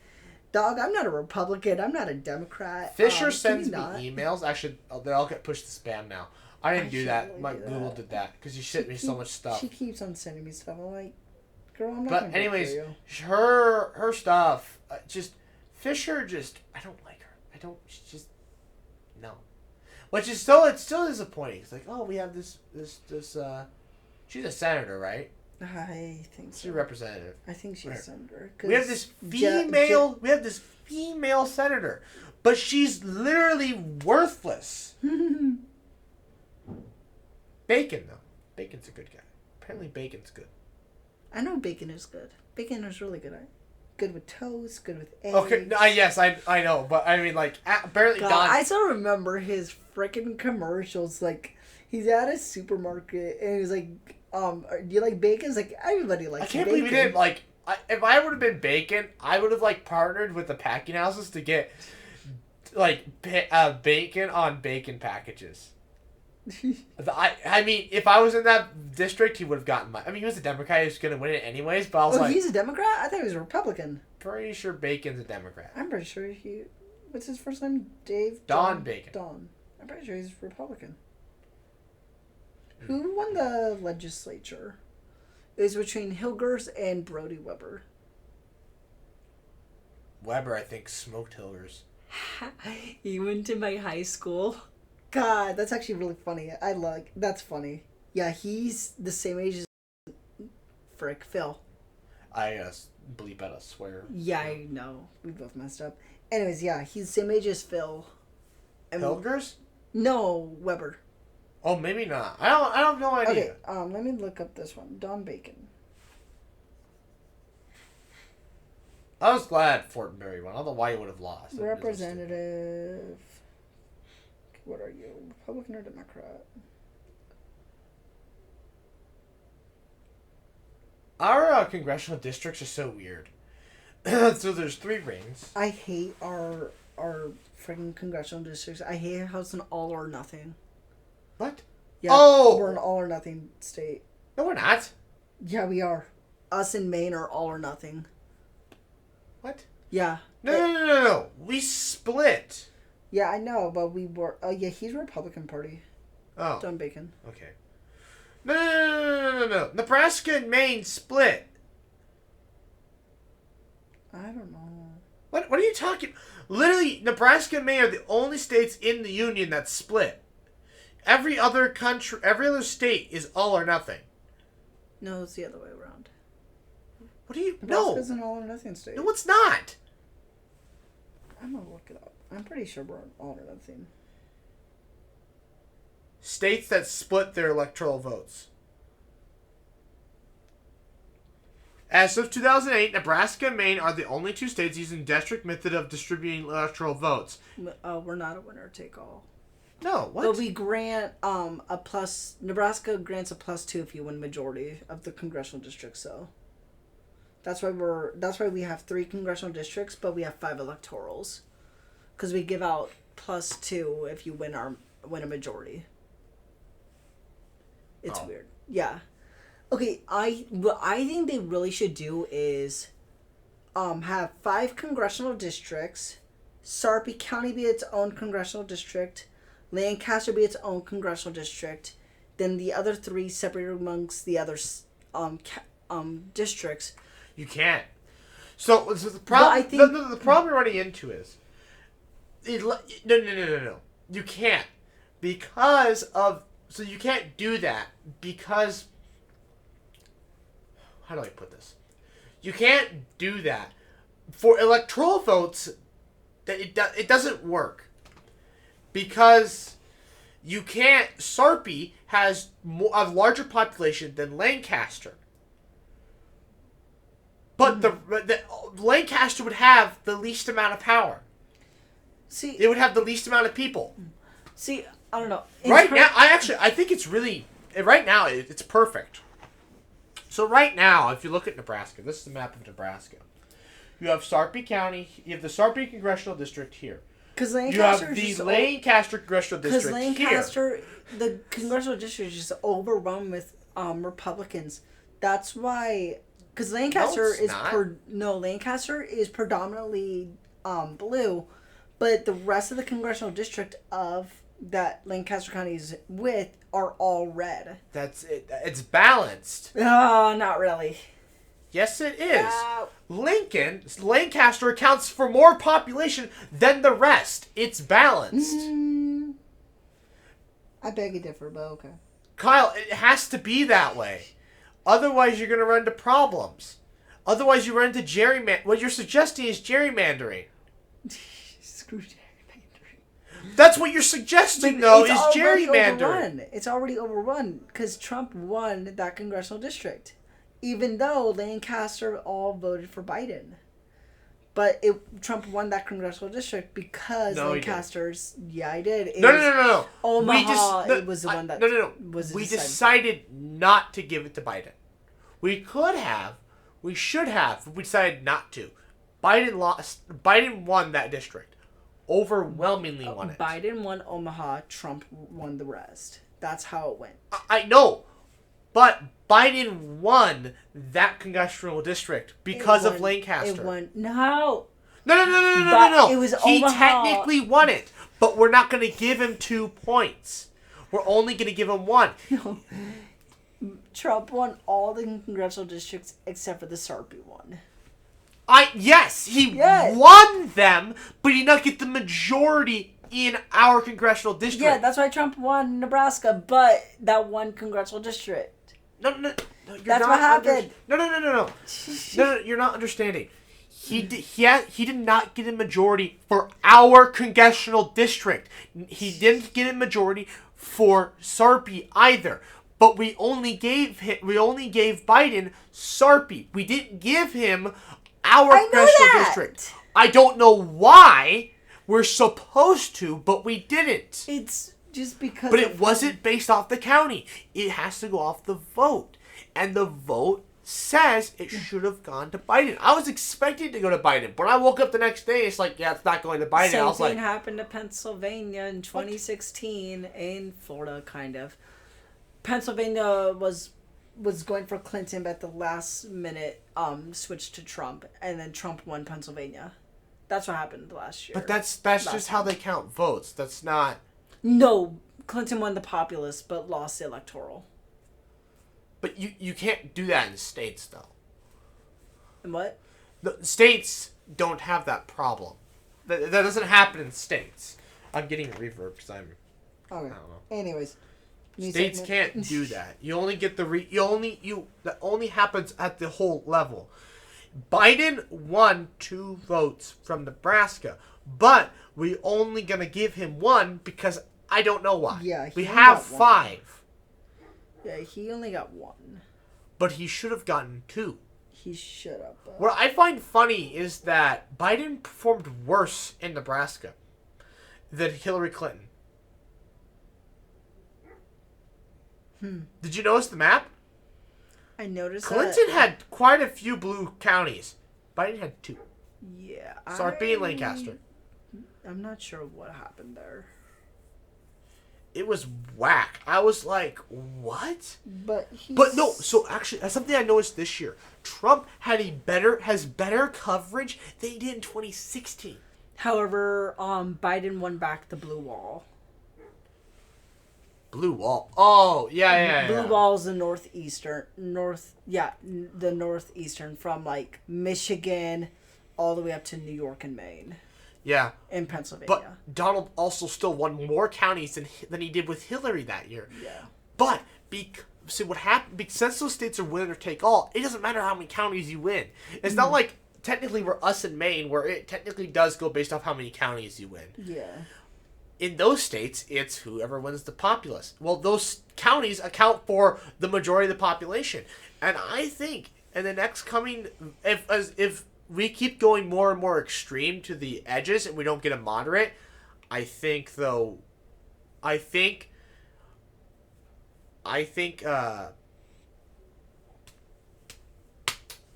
dog, I'm not a Republican. I'm not a Democrat. Fisher can sends you me not? emails. Actually, they all get pushed to spam now. I didn't I do should that. really My do Google that. did that because you sent me so much stuff. She keeps on sending me stuff. I'm like, girl, I'm not. But gonna vote anyways, for you. her stuff, just Fisher. Just I don't like her. I don't. She's just no. Which is still it's still disappointing. It's like, oh, we have this. She's a senator, right? I think She's so. a representative. I think she's Right. senator. We have this female. We have this female senator, but she's literally worthless. Bacon though. Bacon's a good guy. Apparently, Bacon's good. I know bacon is good. Bacon is really good. Good with toast. Good with eggs. Okay, yes, I know, but I mean, like, apparently God, Don. I still remember his freaking commercials. Like, he's at a supermarket and he's like, "Do you like bacon?" It's like everybody likes. I can't bacon. believe he didn't like. If I would have been Bacon, I would have like partnered with the packing houses to get like bacon on bacon packages. I mean, if I was in that district, he would have gotten my. I mean, he was a Democrat. He was going to win it anyways. But I was like, he's a Democrat. I thought he was a Republican. pretty sure Bacon's a Democrat. I'm pretty sure he. What's his first name? Dave. Don Bacon. Don. I'm pretty sure he's Republican. Who won the legislature? It was between Hilgers and Brody Weber. Weber, I think, smoked Hilgers. He went to my high school. God, that's actually really funny. That's funny. Yeah, he's the same age as Frick Phil. I bleep out a swear. Yeah, I know. We both messed up. Anyways, yeah, he's the same age as Phil. And Hilgers? No, Weber. Oh, maybe not. I don't have no idea. Okay, let me look up this one. Don Bacon. I was glad Fortenberry won. I don't know why he would have lost. That was Representative. What are you? Republican or Democrat? Our congressional districts are so weird. So there's 3 rings. I hate our freaking congressional districts. I hate how it's an all or nothing. What? Yeah, Oh! we're an all or nothing state. No, we're not. Yeah, we are. Us in Maine are all or nothing. What? Yeah. No. We split. Yeah, I know, but we were. Oh, yeah, he's Republican Party. Oh. Don Bacon. Okay. No. Nebraska and Maine split. I don't know. What are you talking? Literally, Nebraska and Maine are the only states in the union that split. Every other state is all or nothing. No, it's the other way around. What do you? Nebraska's No. an all or nothing state. No, it's not. I'm gonna look it up. I'm pretty sure we're an all or nothing. States that split their electoral votes. As of 2008, Nebraska and Maine are the only 2 states using district method of distributing electoral votes. We're not a winner take all. No, what? But we grant a plus. Nebraska grants a +2 if you win majority of the congressional districts. So that's why we have 3 congressional districts, but we have 5 electorals, because we give out +2 if you win a majority. It's weird. Yeah. Okay. What I think they really should do is, have 5 congressional districts. Sarpy County be its own congressional district. Lancaster be its own congressional district. Then the other 3 separated amongst the other districts. You can't. So the problem. I think- the problem you're running into is, no. You can't, because of. So you can't do that because. How do I put this? You can't do that for electoral votes. That it doesn't work, because You can't. Sarpy has a larger population than Lancaster. But the Lancaster would have the least amount of power. See, It would have the least amount of people. see, I don't know. Right now, I think it's really, right now, it's perfect. So right now, if you look at Nebraska, this is the map of Nebraska. You have Sarpy County, you have the Sarpy Congressional District here. Because You have the Lancaster Congressional Because District Lancaster, the congressional district is just overrun with Republicans. That's why. Because Lancaster it's not. Lancaster is predominantly blue, but the rest of the congressional district of that Lancaster County is with are all red. That's it. It's balanced. Oh, not really. Yes, it is. Lancaster accounts for more population than the rest. It's balanced. I beg you differ, but okay. Kyle, it has to be that way. Otherwise, you're going to run into problems. Otherwise, you run into gerrymandering. What you're suggesting is gerrymandering. Screw gerrymandering. That's what you're suggesting, though, is gerrymandering. Overrun. It's already overrun because Trump won that congressional district. Even though Lancaster all voted for Biden. But Trump won that congressional district because Lancaster's... Yeah, I did. No. Omaha, it was the one that... was We decided. decided not to give it to Biden. We could have. We should have. But we decided not to. Biden lost. Biden won that district. Overwhelmingly won it. Biden won Omaha. Trump won the rest. That's how it went. I know. But Biden won that congressional district because of Lancaster. It won. No. No. It was He Omaha. technically won it, but we're not going to give him 2 points. We're only going to give him 1. No. Trump won all the congressional districts except for the Sarpy one. Yes, he won them, but he did not get the majority in our congressional district. Yeah, that's why Trump won Nebraska, but that one congressional district. No. That's what happened. No, you're not understanding. He did not get a majority for our congressional district. He didn't get a majority for Sarpy either. But we only gave Biden Sarpy. We didn't give him our congressional district. I don't know why. We're supposed to, but we didn't. It's just because. But it wasn't based off the county. It has to go off the vote. And the vote says it should have gone to Biden. I was expecting to go to Biden. But when I woke up the next day, it's like, yeah, it's not going to Biden. Same I was thing like, happened to Pennsylvania in 2016 and Florida, kind of. Pennsylvania was going for Clinton, but at the last minute switched to Trump, and then Trump won Pennsylvania. That's what happened last year. but that's just how they count votes. That's not. No, Clinton won the populist, but lost the electoral. But you can't do that in states, though. And what? The states don't have that problem. That doesn't happen in states. I'm getting a reverb because I'm. Okay. I don't know. Anyways. States can't do that. You only get that only happens at the whole level. Biden won 2 votes from Nebraska, but we only gonna give him 1 because I don't know why. Yeah, we he have got 5. Yeah, he only got 1. But he should have gotten 2. He should have. What I find funny is that Biden performed worse in Nebraska than Hillary Clinton. Did you notice the map? I noticed Clinton had quite a few blue counties. Biden had 2. Yeah. Sarpy and Lancaster. I'm not sure what happened there. It was whack. I was like, what? But no, so actually, that's something I noticed this year. Trump has better coverage than he did in 2016. However, Biden won back the blue wall. Blue wall. Oh, yeah. Blue wall's the northeastern from like Michigan all the way up to New York and Maine. Yeah. In Pennsylvania. But Donald also still won more counties than he did with Hillary that year. Yeah. But see what happened, since those states are winner take all, it doesn't matter how many counties you win. It's not like technically we're us in Maine where it technically does go based off how many counties you win. Yeah. in those states, it's whoever wins the populace. Well, those counties account for the majority of the population. And I think in the next coming, if we keep going more and more extreme to the edges and we don't get a moderate, I think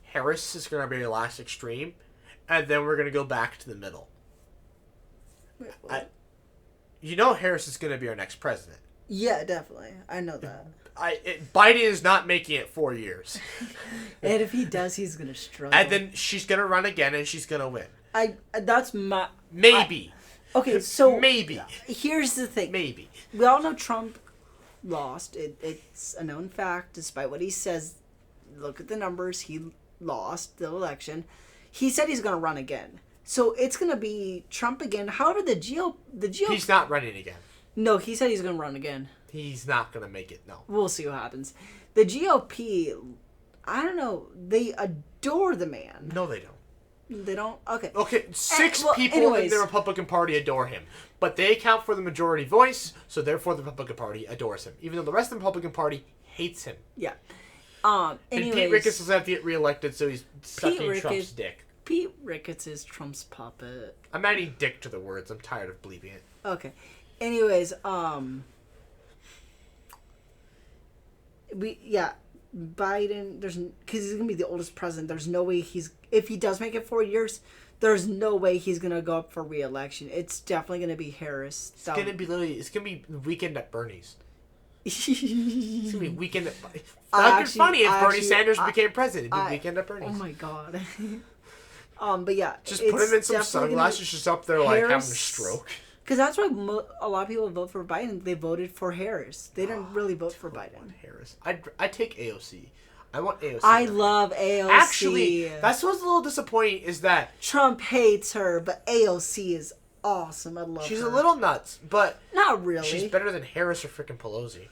Harris is going to be the last extreme, and then we're going to go back to the middle. Wait, what? Harris is going to be our next president. Yeah, definitely. I know that. Biden is not making it 4 years. And if he does, he's gonna struggle. And then she's going to run again, and she's going to win. That's my... Maybe. Okay, so... Maybe. Here's the thing. Maybe. We all know Trump lost. It's a known fact, despite what he says. Look at the numbers. He lost the election. He said he's going to run again. So it's going to be Trump again. However, the GOP... He's not running again. No, he said he's going to run again. He's not going to make it, no. We'll see what happens. The GOP, I don't know, they adore the man. No, they don't. They don't? Okay. Okay, six people anyways. in the Republican Party adore him. But they account for the majority voice, so therefore the Republican Party adores him. Even though the rest of the Republican Party hates him. Yeah. And Anyways, Pete Ricketts doesn't have to get reelected, so he's sucking Trump's dick. Pete Ricketts is Trump's puppet. I'm adding dick to the words. I'm tired of believing it. Okay. Anyways, Biden, because he's gonna be the oldest president. There's no way if he does make it 4 years, there's no way he's gonna go up for re-election. It's definitely gonna be Harris. It's gonna be Weekend at Bernie's. It's gonna be Weekend at Bernie's. That'd be funny if Bernie Sanders became president. It'd be Weekend at Bernie's. Oh my god. But yeah, just put him in some sunglasses, just up there like having a stroke. Because that's why a lot of people vote for Biden. They voted for Harris. They didn't really vote for Biden. Harris. I take AOC. I want AOC. I love AOC. Actually, that's what's a little disappointing is that Trump hates her, but AOC is awesome. I love her. She's a little nuts, but not really. She's better than Harris or freaking Pelosi.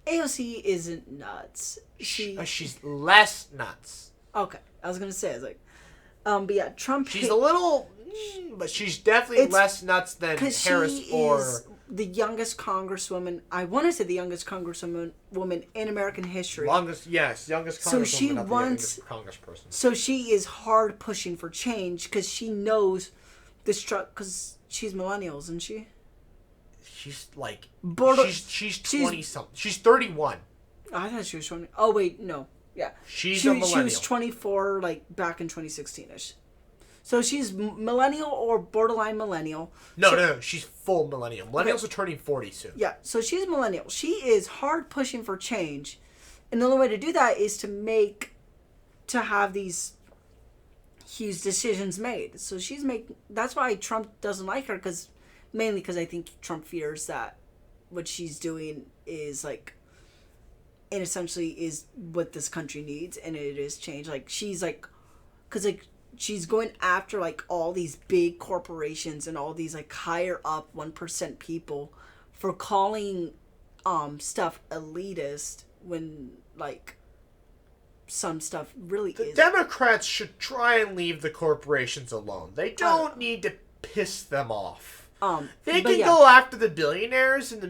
AOC isn't nuts. She's less nuts. Okay, I was gonna say, I was like, but yeah, Trump. She's a little, but she's definitely less nuts than Harris is the youngest congresswoman. I want to say the youngest congresswoman in American history. Youngest congresswoman. So she wants congressperson. So she is hard pushing for change because she knows this because she's millennials, isn't she? She's like she's 20 something. She's 31. I thought she was 20. Oh wait, no. Yeah. She's a millennial. She was 24 like back in 2016ish. So she's millennial or borderline millennial. No, she's full millennial. Millennials are turning 40 soon. Yeah, so she's millennial. She is hard pushing for change. And the only way to do that is to have these huge decisions made. So that's why Trump doesn't like her, mainly because I think Trump fears that what she's doing is like, and essentially is what this country needs, and it is change. Like she's like, because like she's going after like all these big corporations and all these like higher up 1% people for calling stuff elitist when like some stuff really is. Democrats should try and leave the corporations alone. They don't need to piss them off. They can go after the billionaires and they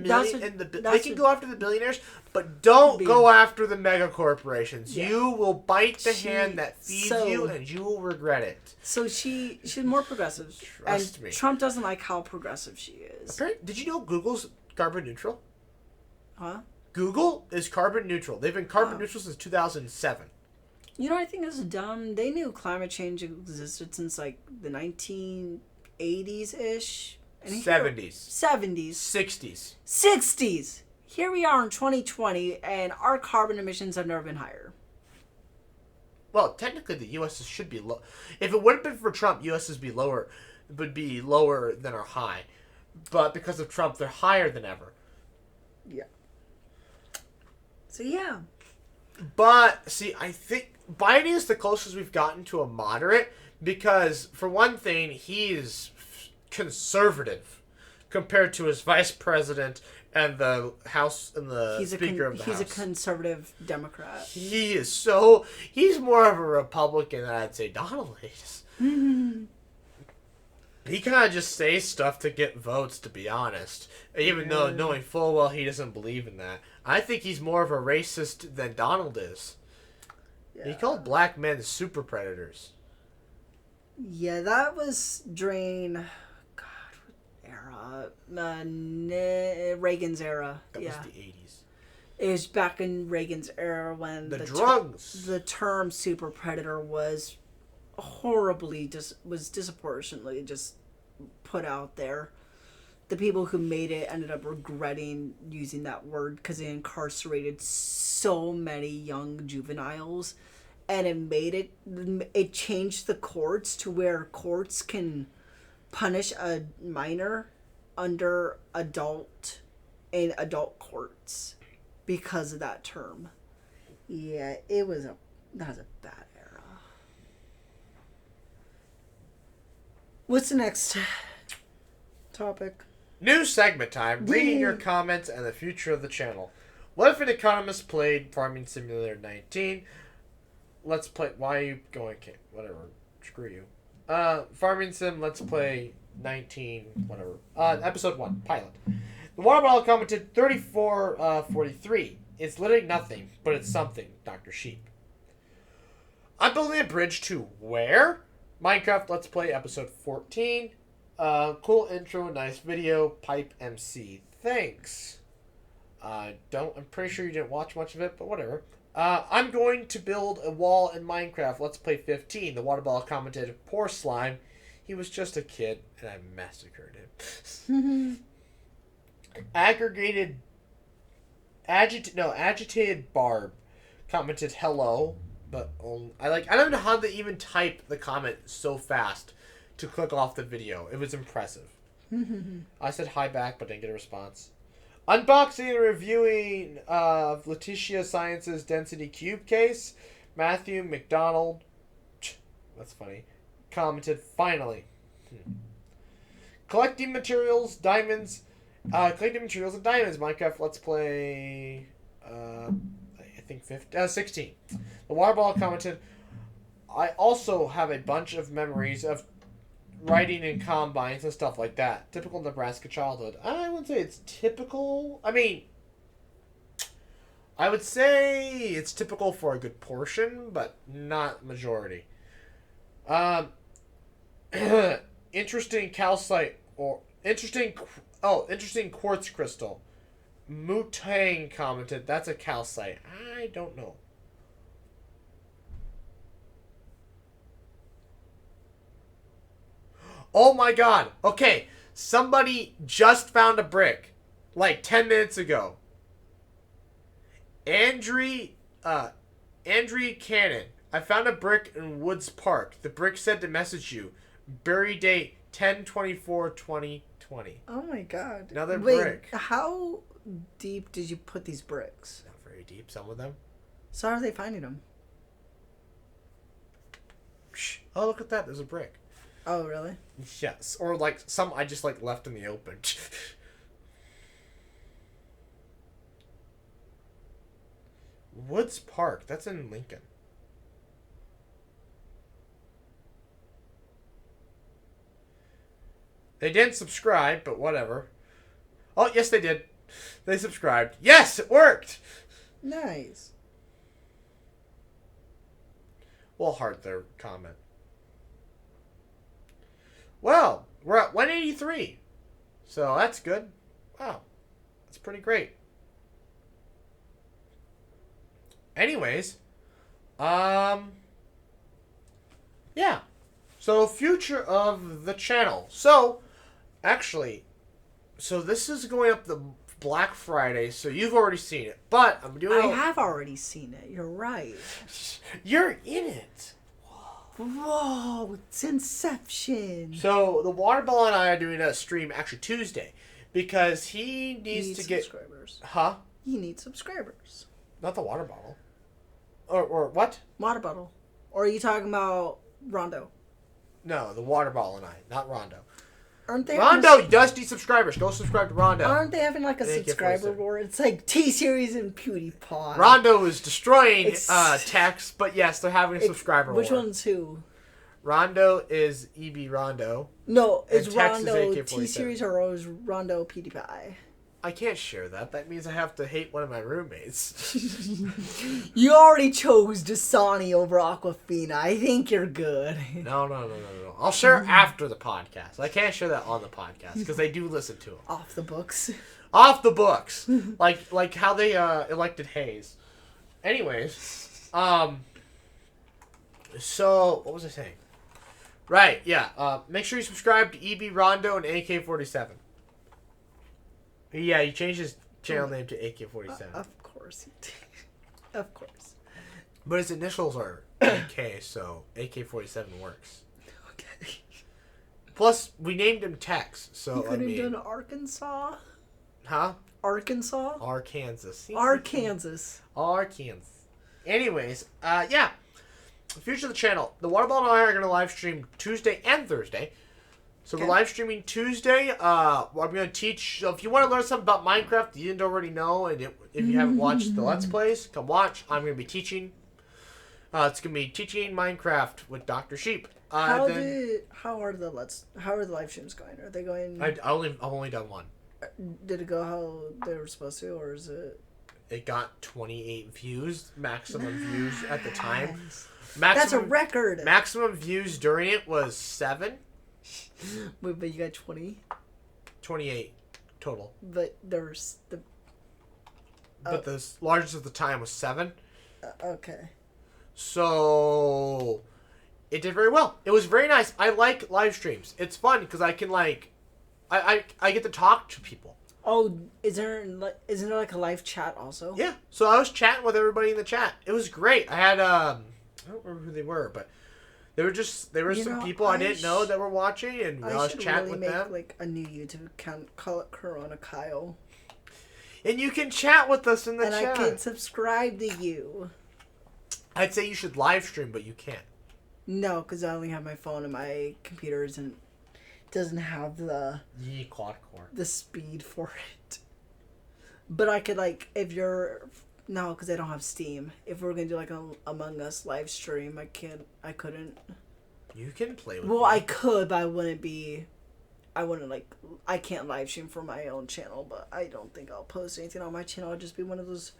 can go after the billionaires, but don't go after the mega corporations. Yeah. You will bite the hand that feeds you, and you will regret it. So she's more progressive. Trust me. Trump doesn't like how progressive she is. Did you know Google's carbon neutral? Huh? Google is carbon neutral. They've been carbon neutral since 2007. You know what I think is dumb? They knew climate change existed since like the 1980s-ish. 70s. 60s. Here we are in 2020, and our carbon emissions have never been higher. Well, technically, the U.S. should be low. If it wouldn't have been for Trump, U.S. would be lower than our high. But because of Trump, they're higher than ever. Yeah. So, yeah. But, see, I think Biden is the closest we've gotten to a moderate because, for one thing, he's conservative compared to his vice president and the House and the Speaker of the House. He's a conservative Democrat. He's more of a Republican than I'd say Donald is. He kind of just says stuff to get votes, to be honest. Even though knowing full well he doesn't believe in that. I think he's more of a racist than Donald is. Yeah. He called black men super predators. Yeah, that was during, God, what era? Reagan's era. That yeah. was the 80s. It was back in Reagan's era when The drugs. The term super predator was horribly was disproportionately just put out there. The people who made it ended up regretting using that word because it incarcerated so many young juveniles, and it changed the courts to where courts can punish a minor under adult courts because of that term. Yeah, that was a bad era. What's the next topic? New segment time. Reading your comments and the future of the channel. What if an economist played Farming Simulator 19? Let's play. Why are you going? Okay, whatever. Screw you. Farming Sim. Let's play 19. Whatever. Episode 1. Pilot. The water bottle commented 3443. It's literally nothing, but it's something. Dr. Sheep. I'm building a bridge to where? Minecraft Let's Play episode 14. Cool intro, nice video, Pipe MC. Thanks. I'm pretty sure you didn't watch much of it, but whatever. I'm going to build a wall in Minecraft Let's Play 15. The water ball commented, poor slime. He was just a kid, and I massacred him. Agitated Barb commented hello, but I don't know how they even type the comment so fast to click off the video. It was impressive. I said hi back, but didn't get a response. Unboxing and reviewing of Letitia Science's Density Cube case. Matthew McDonald, that's funny, commented finally. Collecting materials, diamonds. Collecting materials and diamonds. Minecraft Let's Play. I think 16. The water ball commented, I also have a bunch of memories of riding in combines and stuff like that. Typical Nebraska childhood. I wouldn't say it's typical. I mean, I would say it's typical for a good portion, but not majority. Interesting calcite or interesting quartz crystal. Mutang commented, that's a calcite. I don't know. Oh my god. Okay. Somebody just found a brick. Like 10 minutes ago. Andre Cannon. I found a brick in Woods Park. The brick said to message you. Bury date 10/24/2020. Oh my god. Another brick. How deep did you put these bricks? Not very deep, some of them. So how are they finding them? Oh, look at that. There's a brick. Oh, really? Yes. Or like some I just like left in the open. Woods Park. That's in Lincoln. They didn't subscribe, but whatever. Oh, yes, they did. They subscribed. Yes, it worked! Nice. We'll heart their comment. Well, we're at 183. So that's good. Wow. That's pretty great. Anyways. Yeah. So, future of the channel. So, actually, this is going up the Black Friday, so you've already seen it. But I'm doing. I have already seen it. You're right. You're in it. Whoa! It's Inception. So the water ball and I are doing a stream actually Tuesday because he needs to get subscribers. Huh? You need subscribers. Not the water bottle. Or what? Water bottle. Or are you talking about Rondo? No, the water ball and I, not Rondo. Aren't they? Rondo does need subscribers. Go subscribe to Rondo. Aren't they having like a subscriber war? It's like T-Series and PewDiePie. Rondo is destroying text, but yes, they're having a subscriber war. Which one's who? Rondo is EB Rondo. No, And it's Tex is Rondo AK-47. T-Series or is Rondo PewDiePie? I can't share that. That means I have to hate one of my roommates. You already chose Dasani over Aquafina. I think you're good. No. I'll share after the podcast. I can't share that on the podcast because they do listen to them. Off the books. Off the books. like how they elected Hayes. Anyways, so what was I saying? Right, yeah. Make sure you subscribe to EB Rondo and AK-47. Yeah, he changed his channel name to AK-47. Of course he did. Of course. But his initials are AK, so AK-47 works. Okay. Plus, we named him Tex, so You could have done Arkansas? Huh? Arkansas? Arkansas. Arkansas. Anyways, yeah. The future of the channel. The Waterball and I are going to live stream Tuesday and Thursday. So we're live streaming Tuesday. I'm going to teach. So if you want to learn something about Minecraft you didn't already know, and if you haven't watched the Let's Plays, come watch. I'm going to be teaching. It's going to be teaching Minecraft with Dr. Sheep. How are the live streams going? Are they going? I've only done one. Did it go how they were supposed to, or is it? It got 28 views, maximum views at the time. That's a record. Maximum views during it was 7. Wait, but you got 20? 28 total. But there's the... But the largest at the time was 7. Okay. So... It did very well. It was very nice. I like live streams. It's fun because I can like... I get to talk to people. Oh, isn't there like a live chat also? Yeah. So I was chatting with everybody in the chat. It was great. I had... I don't remember who they were, but... There were some people I didn't know that were watching, and I was chatting with them. I should make like a new YouTube account, call it Corona Kyle. And you can chat with us in the chat. And I can subscribe to you. I'd say you should live stream, but you can't. No, because I only have my phone and my computer doesn't have the quad core. The speed for it. But I could no, because I don't have Steam. If we're gonna do like an Among Us live stream, I couldn't. You can play with me. I could, but I can't live stream for my own channel, but I don't think I'll post anything on my channel. I'll just be one of those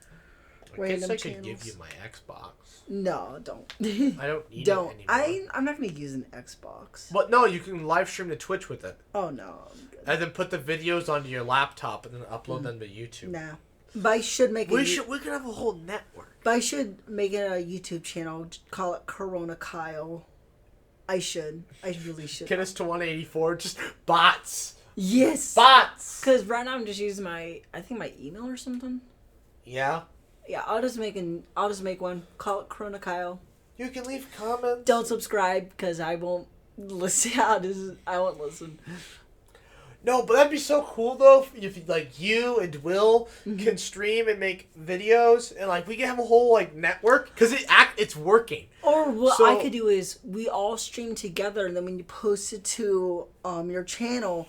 random channels. I could give you my Xbox. No, don't. I don't need it anymore. I'm not gonna use an Xbox. But no, you can live stream to Twitch with it. Oh no, I'm good. And then put the videos onto your laptop and then upload them to YouTube. Nah. But I should make we could have a whole network. But I should make it a YouTube channel. Call it Corona Kyle. I really should. Get us to 184. Just bots. Yes. Bots. Because right now I'm just using my email or something. Yeah. Yeah, I'll just make one. Call it Corona Kyle. You can leave comments. Don't subscribe because I won't listen. I won't listen. No, but that'd be so cool though if like you and Will can stream and make videos and like we can have a whole like network because it's working. Or what I could do is we all stream together and then when you post it to your channel,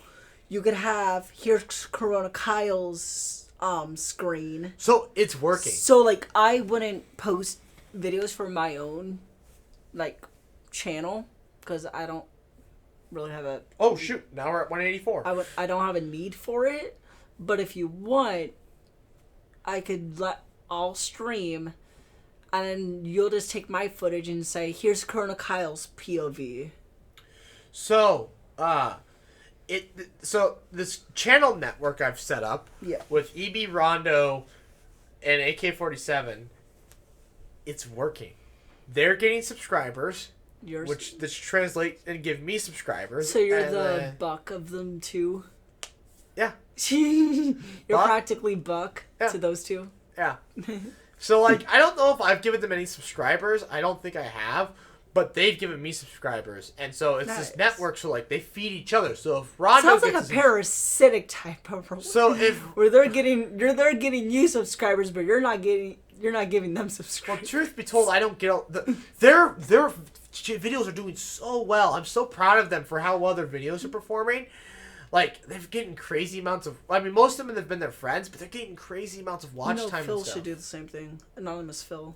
you could have here's Corona Kyle's screen. So it's working. So like I wouldn't post videos for my own like channel because I don't really have a... Oh, shoot. Now we're at 184. I don't have a need for it. But if you want, I'll stream, and then you'll just take my footage and say, here's Corona Kyle's POV. So, this channel network I've set up with EB Rondo and AK-47, it's working. They're getting subscribers... Which translate and give me subscribers. So you're the buck of them too? Yeah. You're practically buck to those two? Yeah. So, like, I don't know if I've given them any subscribers. I don't think I have. But they've given me subscribers. And so it's this network, so, like, they feed each other. So if Rondo sounds like a parasitic type of relationship. So if... where they're getting you subscribers, but you're not giving them subscribers. Well, truth be told, I don't get... Their videos are doing so well. I'm so proud of them for how well their videos are performing. Like, they're getting crazy amounts of... I mean, most of them have been their friends, but they're getting crazy amounts of watch time Phil and stuff. should do the same thing. Anonymous Phil.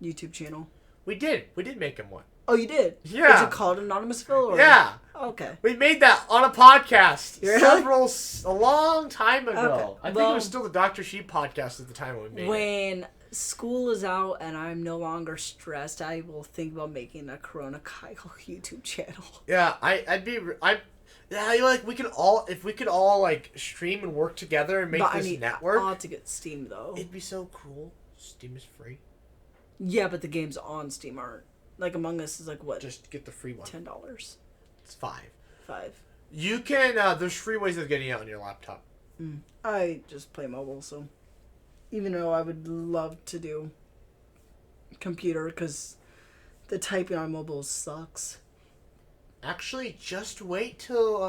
YouTube channel. We did make him one. Oh, you did? Yeah. Is it called Anonymous Phil? Or? Yeah. Okay. We made that on a podcast Really? a long time ago. Okay. I think it was still the Dr. Sheep podcast at the time when we made it. When school is out and I'm no longer stressed, I will think about making a Corona Kyle YouTube channel. Yeah, like we could all, if we could all like stream and work together and make this network. I'll have to get Steam though. It'd be so cool. Steam is free. Yeah, but the games on Steam aren't. Like Among Us is like what? Just get the free one. $10. It's $5. You can. There's free ways of getting it on your laptop. I just play mobile, so even though I would love to do computer, because the typing on mobile sucks. Actually, just wait till.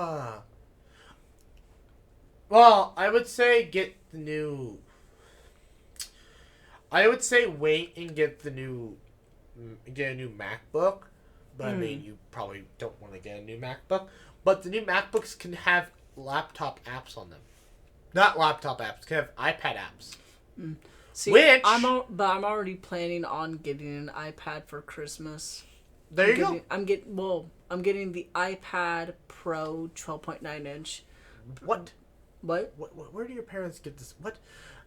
Well, I would say get the new. I would say wait and get a new MacBook, but I mean you probably don't want to get a new MacBook. But the new MacBooks can have laptop apps on them, not laptop apps. Can have iPad apps. See, I'm already planning on getting an iPad for Christmas. There you go. I'm getting the iPad Pro 12.9 inch. What? What? Where do your parents get this? What?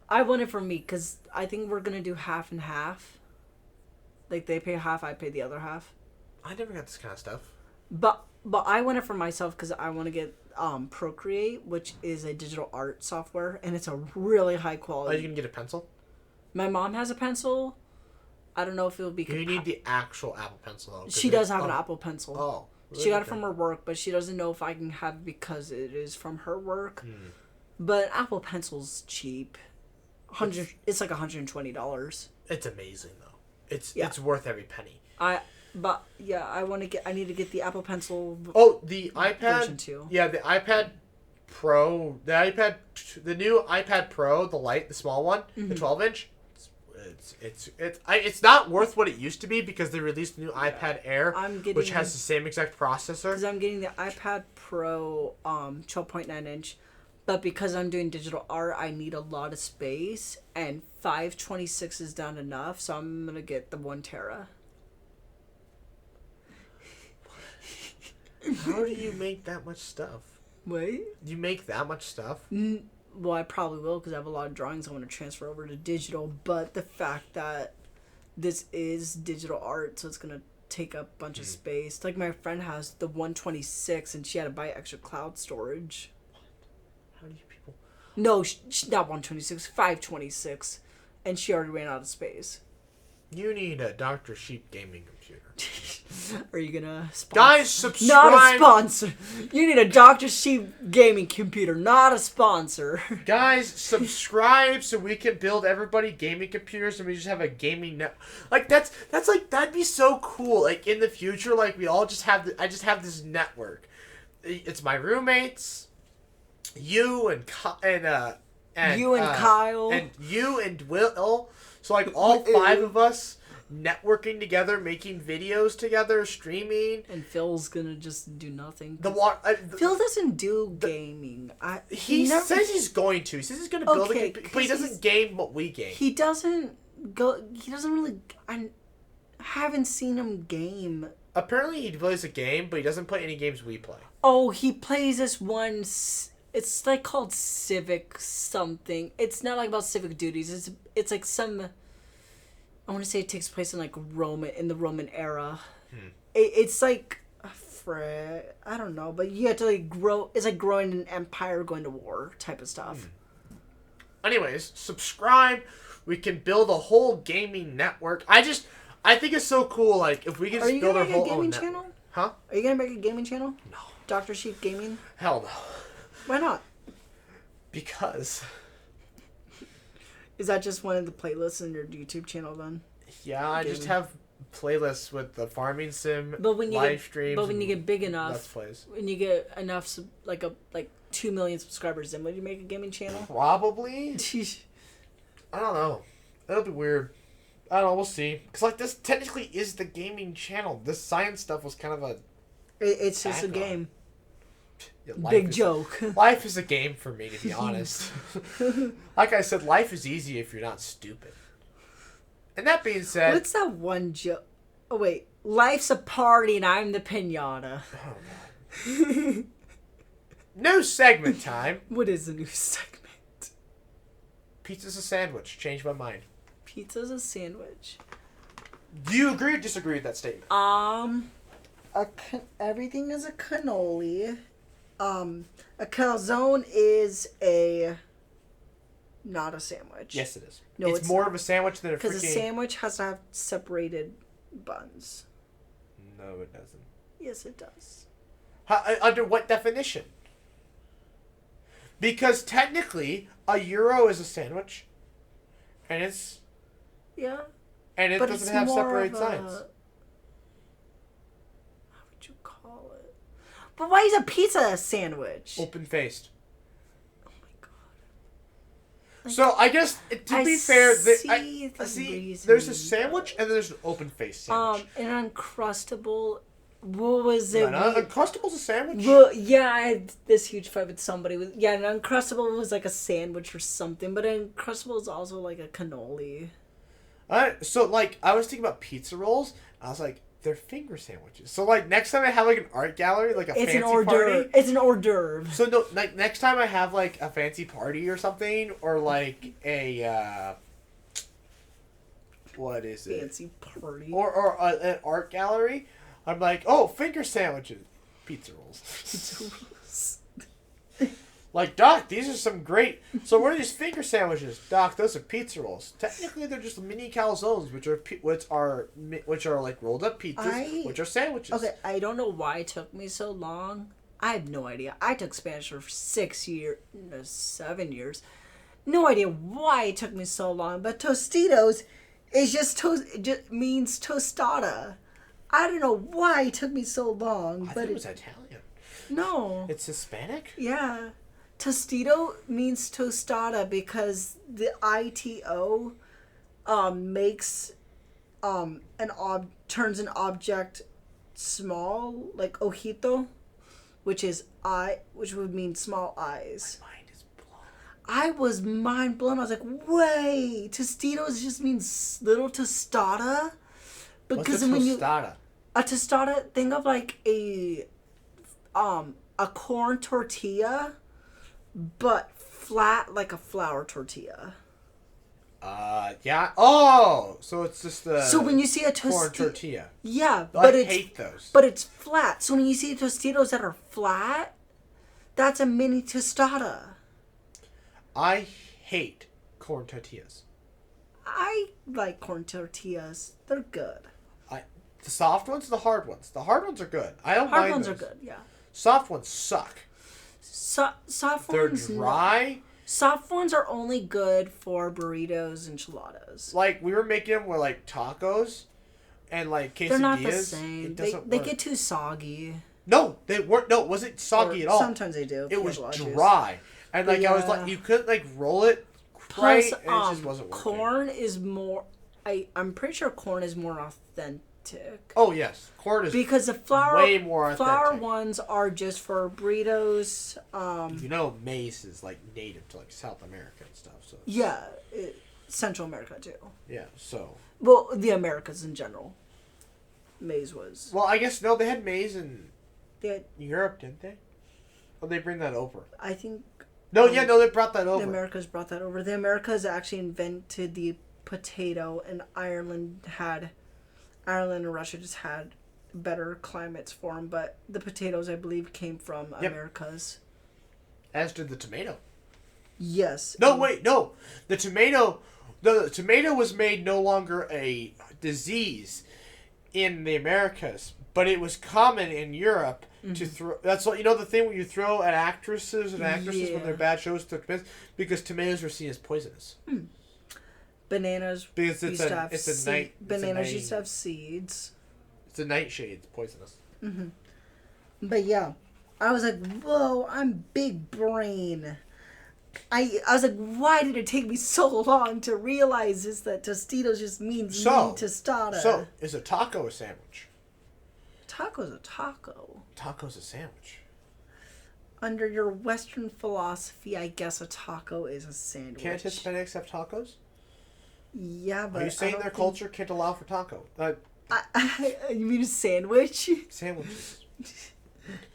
I want it for me because I think we're gonna do half and half. Like they pay half, I pay the other half. I never got this kind of stuff. But I want it for myself because I want to get Procreate, which is a digital art software, and it's a really high quality. Are you gonna get a pencil? My mom has a pencil. I don't know if it'll be. You need the actual Apple Pencil though. She does have an Apple Pencil. Oh. She got it from her work, but she doesn't know if I can have it because it is from her work. But Apple Pencil's cheap. It's like $120. It's amazing though. It's worth every penny. I need to get the Apple Pencil. Oh, the iPad version 2. Yeah, the iPad Pro, the new iPad Pro, the small one, the 12-inch. It's not worth what it used to be because they released the new iPad Air, which has the same exact processor. Because I'm getting the iPad Pro 12.9 inch, but because I'm doing digital art, I need a lot of space, and 526 is not enough, so I'm gonna get the 1 tera. How do you make that much stuff? Wait? You make that much stuff? Well, I probably will because I have a lot of drawings I want to transfer over to digital, but the fact that this is digital art, so it's going to take up a bunch of space. Like my friend has the 126 and she had to buy extra cloud storage. How do you people... No, not 126, 526. And she already ran out of space. You need a Dr. Sheep gaming computer. Are you gonna sponsor? Guys, subscribe. Not a sponsor. You need a Dr. Sheep gaming computer, not a sponsor. Guys, subscribe so we can build everybody gaming computers and we just have a gaming net. Like that's like that'd be so cool. Like in the future, like we all just have I just have this network. It's my roommates, you and Kyle, and you and Will. So like all 5 of us networking together, making videos together, streaming. And Phil's gonna just do nothing. Phil doesn't do gaming. He says he's going to. He says he's going to build a computer, but he doesn't game what we game. He doesn't really. I haven't seen him game. Apparently, he plays a game, but he doesn't play any games we play. Oh, he plays this one. It's like called Civic something. It's not like about civic duties. It's like some. I want to say it takes place in like in the Roman era. It's like I don't know, but you have to like grow. It's like growing an empire, going to war type of stuff. Anyways, subscribe. We can build a whole gaming network. I think it's so cool. Like if we can just build our whole gaming channel. Huh? Are you gonna make a gaming channel? No. Dr. Sheep Gaming? Hell no. Why not? Because. Is that just one of the playlists in your YouTube channel then? Yeah, I just have playlists with the farming sim, live streams. But when you get big enough, let's plays. When you get enough, like 2 million subscribers, then would you make a gaming channel? Probably. I don't know. That'll be weird. I don't know. We'll see. Because like this technically is the gaming channel. This science stuff was kind of a. It's just a game. Yeah, Big joke. Life is a game for me, to be honest. Like I said, life is easy if you're not stupid. And that being said... What's that one joke? Oh, wait. Life's a party and I'm the pinata. Oh, God. New segment time. What is the new segment? Pizza's a sandwich. Changed my mind. Pizza's a sandwich. Do you agree or disagree with that statement? Everything is a cannoli. A calzone is not a sandwich. Yes, it is. No, it's more of a sandwich than a freaking... Because a sandwich has to have separated buns. No, it doesn't. Yes, it does. Under what definition? Because technically, a gyro is a sandwich, and it's... Yeah. And it but doesn't have separated sides. How would you call it? But why is a pizza a sandwich? Open-faced. Oh my god. So I guess to be fair, see there's a sandwich and then there's an open-faced sandwich. An Uncrustable. What was it? Uncrustable's a sandwich. Well, yeah, I had this huge fight with somebody. An Uncrustable was like a sandwich or something, but an Uncrustable is also like a cannoli. So like I was thinking about pizza rolls. I was like, they're finger sandwiches. So like next time I have like an art gallery, like a fancy party. It's an hors d'oeuvre. So no, like next time I have like a fancy party or something, or like a what is it? Fancy party. Or an art gallery. I'm like, oh, finger sandwiches, pizza rolls. Like, Doc, these are some great. So what are these finger sandwiches, Doc? Those are pizza rolls. Technically, they're just mini calzones, which are like rolled up pizzas, which are sandwiches. Okay, I don't know why it took me so long. I have no idea. I took Spanish for 7 years. No idea why it took me so long. But Tostitos is just means tostada. I don't know why it took me so long. I thought it was Italian. No. It's Hispanic? Yeah. Tostito means tostada because the ITO makes turns an object small, like ojito, which would mean small eyes. My mind is blown. I was mind blown. I was like, wait, Tostitos just means little tostada? Because what's a tostada? A tostada, think of like a corn tortilla, but flat like a flour tortilla. Yeah. Oh, so it's just a. So when you see a corn tortilla. Yeah, but I hate those. But it's flat. So when you see Tostitos that are flat, that's a mini tostada. I hate corn tortillas. I like corn tortillas. They're good. The soft ones, the hard ones. The hard ones are good. I don't mind Hard ones those. are good. Yeah. Soft ones suck. Soft They're ones. dry. Soft ones are only good for burritos and enchiladas. Like we were making them with like tacos, and like quesadillas. They're not the same. It They doesn't they work. get too soggy. No, they weren't. No, it wasn't soggy Or at all. Sometimes they do. It was Pickle juice. dry, and like I was Yeah. like, you couldn't like roll it right, and it just wasn't working. Corn is more. I'm pretty sure corn is more authentic. Oh yes, corn is Because the flour way more flour authentic. ones are just for burritos. You know, maize is like native to like South America and stuff. So Yeah, Central America too. yeah. So Well, the Americas in general. Maize was. well, I guess no, they had maize in They had, Europe, didn't they? Or they bring that over? I think No, yeah, no, they brought that over. the Americas brought that over. The Americas actually invented the potato, and Ireland and Russia just had better climates for them. But the potatoes, I believe, came from Americas. As did the tomato. Yes. No, wait, no. The tomato was made no longer a disease in the Americas, but it was common in Europe to throw. That's what the thing where you throw at actresses when they're bad shows to tomatoes, because tomatoes were seen as poisonous. Bananas Because used to have bananas used to have seeds. It's a nightshade. It's poisonous. But yeah, I was like, whoa, I'm big brain. I was like, why did it take me so long to realize this, that Tostitos just means mini tostada? So, is a taco a sandwich? Taco's a taco. Taco's a sandwich. Under your Western philosophy, I guess a taco is a sandwich. Can't Hispanics have tacos? Yeah, but Are you saying their culture can't allow for taco? You mean a sandwich? Sandwiches.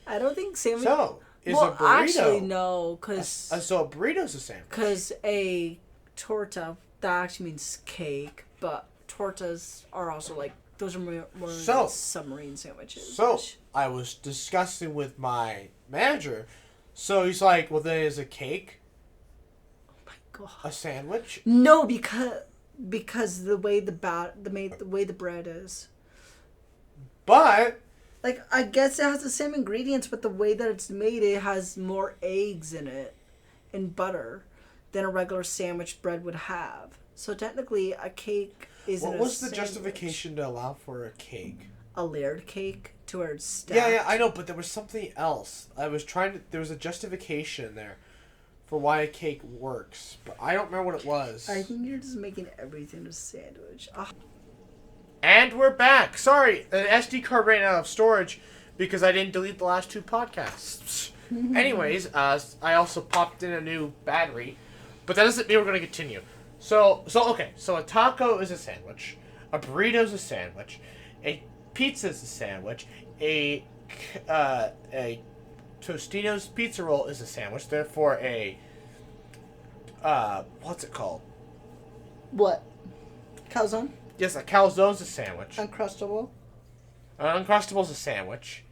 I don't think sandwich. So, is a well, burrito... actually, no, because So a burrito's a sandwich. a torta, that actually means cake, but tortas are also like, those are more So- like submarine sandwiches. So, I was discussing with my manager. So he's like, well, then is a cake my God. a sandwich? No, because the way the way the bread is. But... Like, I guess it has the same ingredients, but the way that it's made, it has more eggs in it and butter than a regular sandwich bread would have. So technically, a cake isn't What was the sandwich. justification to allow for a cake? A layered cake to where it's stacked. Yeah, I know, but there was something else. There was a justification there for why a cake works, but I don't remember what it was. I think you're just making everything a sandwich. Ah. And we're back. Sorry, the SD card ran out of storage because I didn't delete the last 2 podcasts. Anyways, I also popped in a new battery, but that doesn't mean we're going to continue. So a taco is a sandwich, a burrito is a sandwich, a pizza is a sandwich, a Tostino's pizza roll is a sandwich. Therefore, what's it called? What? Calzone? Yes, a calzone's a sandwich. Uncrustable? An Uncrustable's a sandwich.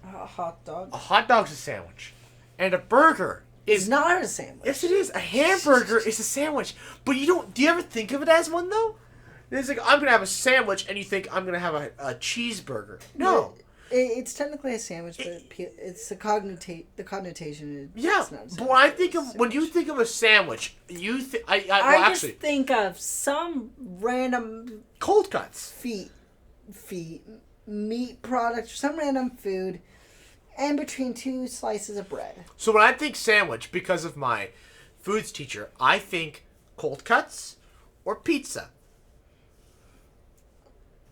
A hot dog? A hot dog's a sandwich. And a burger It's is... not a sandwich. Yes, it is. A hamburger is a sandwich. But do you ever think of it as one, though? It's like, I'm going to have a sandwich, and you think I'm going to have a cheeseburger. No. It's technically a sandwich, but it's the connotation. Yeah, It's not a but when I sandwich, think it's of when you sandwich. think of a sandwich, you think I actually just think of some random cold cuts. meat product, some random food, and between 2 slices of bread. So when I think sandwich, because of my foods teacher, I think cold cuts or pizza.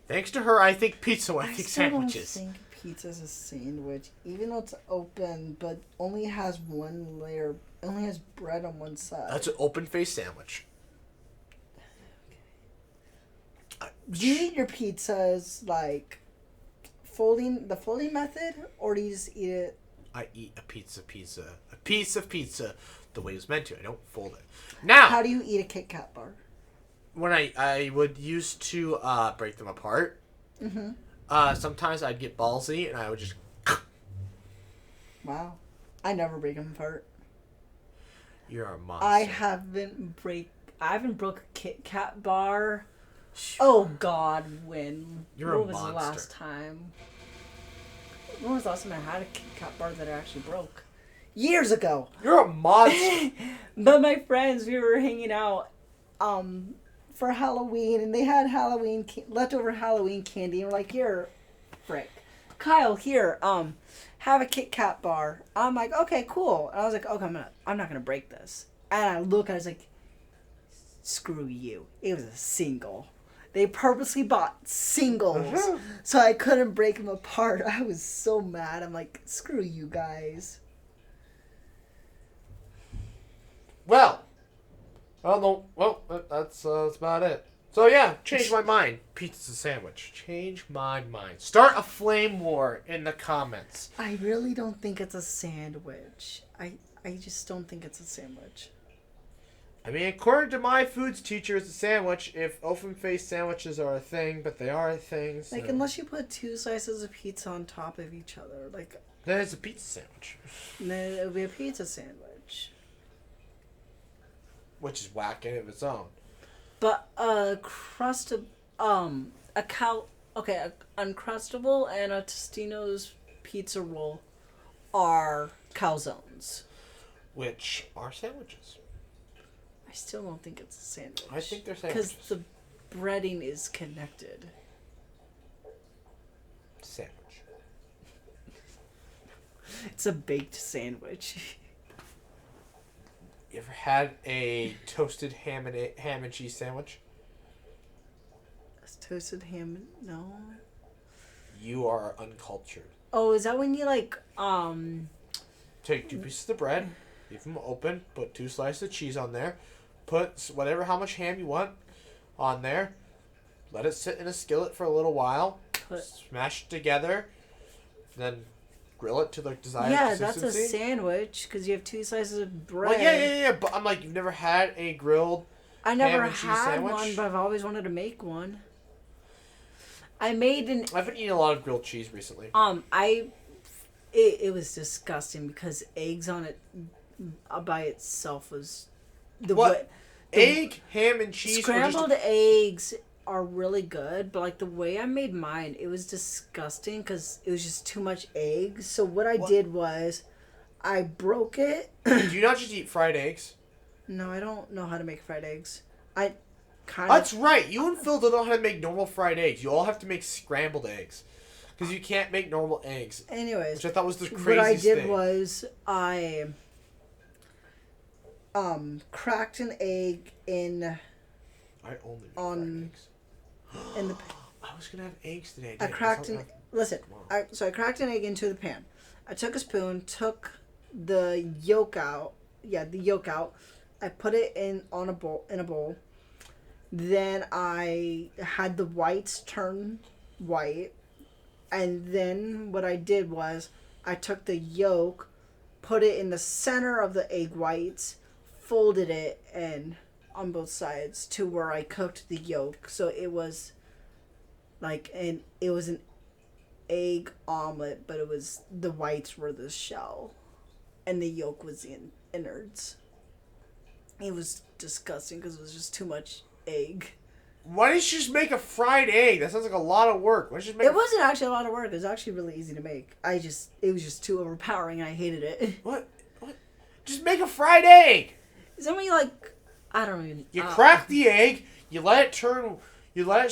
Thanks to her, I think pizza when I think sandwiches. I don't think pizza's a sandwich, even though it's open, but only has one layer. Only has bread on one side. That's an open face sandwich. Do you eat your pizzas like the folding method, or do you just eat it? I eat a piece of pizza, the way it's meant to. I don't fold it. Now, How do you eat a Kit Kat bar? when I would used to break them apart. Mm-hmm. Sometimes I'd get ballsy and I would just. Wow, I never break them apart. You're a monster. I haven't broke a Kit Kat bar. Oh God, when? You're what a was monster. the last time? When was the last time I had a Kit Kat bar that I actually broke? Years ago. You're a monster. But my friends, we were hanging out for Halloween, and they had leftover Halloween candy, and we're like, here, frick, Kyle, here, have a Kit Kat bar. I'm like, okay, cool. And I was like, okay, I'm not gonna break this. And I look, I was like, screw you. It was a single. They purposely bought singles, so I couldn't break them apart. I was so mad. I'm like, screw you guys. Well, I don't know. Well, that's about it. So yeah, change my mind. Pizza's a sandwich. Change my mind. Start a flame war in the comments. I really don't think it's a sandwich. I just don't think it's a sandwich. I mean, according to my foods teacher, it's a sandwich. If open-faced sandwiches are a thing, but they are a thing. So. Like, unless you put 2 slices of pizza on top of each other, like, Then it's a pizza sandwich. then it would be a pizza sandwich. Which is whack in of its own. But a crust of Uncrustable and a Tostino's pizza roll are calzones. Which are sandwiches. I still don't think it's a sandwich. I think they're because sandwiches. the breading is connected. Sandwich. It's a baked sandwich. You ever had a toasted ham and cheese sandwich? A toasted ham? No. You are uncultured. Oh, is that when you Take 2 pieces of bread, leave them open, put 2 slices of cheese on there, put how much ham you want on there, let it sit in a skillet for a little while, Put- smash it together, then grill it to the desired Yeah, consistency. that's a sandwich because you have 2 slices of bread. Well, yeah. But I'm like, you've never had a grilled I never ham and cheese had sandwich? one, but I've always wanted to make one. I made an I've been eating a lot of grilled cheese recently. It was disgusting because eggs on it by itself was What? Egg, ham, and cheese? scrambled eggs are really good, but like the way I made mine, it was disgusting because it was just too much eggs. So what I did was I broke it. Do you not just eat fried eggs? No, I don't know how to make fried eggs. I kind That's of. right. You and Phil don't know how to make normal fried eggs. You all have to make scrambled eggs. Because you can't make normal eggs. Anyways, Which I thought was the craziest what I did thing. was I cracked an egg in I only make on- fried eggs. in the. I was going to have eggs today. I Dang, cracked guess an. I'll Listen, tomorrow. so I cracked an egg into the pan. I took a spoon, took the yolk out. Yeah, the yolk out. I put it in a bowl. Then I had the whites turn white. And then what I did was I took the yolk, put it in the center of the egg whites, folded it in on both sides to where I cooked the yolk. So it was like it was an egg omelet, but it was the whites were the shell and the yolk was the innards. It was disgusting because it was just too much egg. Why didn't you just make a fried egg? That sounds like a lot of work. Why don't you just make It wasn't actually a lot of work. It was actually really easy to make. It was just too overpowering and I hated it. What? Just make a fried egg! Is that when you like, I don't even. You crack the egg, you let it turn, you let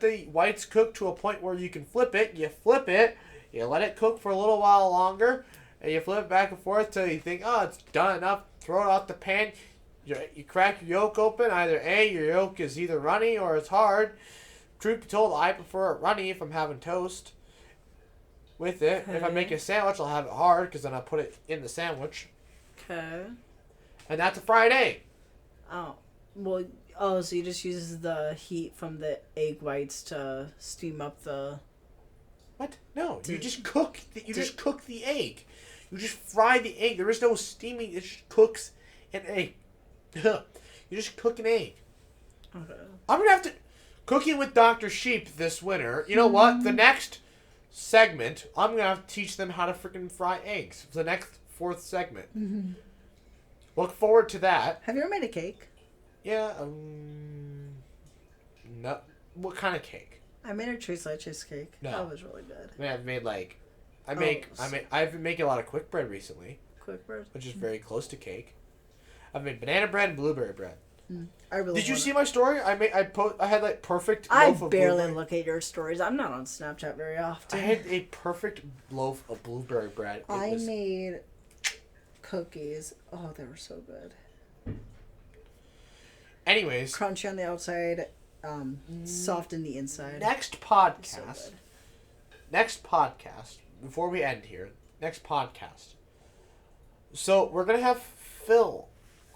the whites cook to a point where you can flip it, you flip it, you let it cook for a little while longer, and you flip it back and forth till you think, oh, it's done enough, throw it out the pan, you crack your yolk open, either A, your yolk is either runny or it's hard. Truth be told, I prefer it runny if I'm having toast with it. If I make a sandwich, I'll have it hard, because then I'll put it in the sandwich. Okay. And that's a fried egg. Oh. Well, so you just use the heat from the egg whites to steam up the... What? No, you just cook. Just cook the egg. You just fry the egg. There is no steaming. It just cooks an egg. You just cook an egg. Okay. I'm gonna have to cooking with Dr. Sheep this winter. You know what? The next segment, I'm gonna have to teach them how to freaking fry eggs. For the next 4th segment. Look forward to that. Have you ever made a cake? Yeah. No. What kind of cake? I made a tres leches cake. No. That was really good. I mean, I've made like, I've been making a lot of quick bread recently, Quick bread. which is very close to cake. I've made banana bread and blueberry bread. I really. Did you wanna- see my story? I had like perfect I loaf of barely blueberry. look at your stories. I'm not on Snapchat very I often. had a perfect loaf of blueberry bread. It I was- made cookies. Oh, they were so good. Anyways, Crunchy on the outside, soft in the inside. next So podcast. good. Next podcast. Before we end here, next podcast. So we're gonna have Phil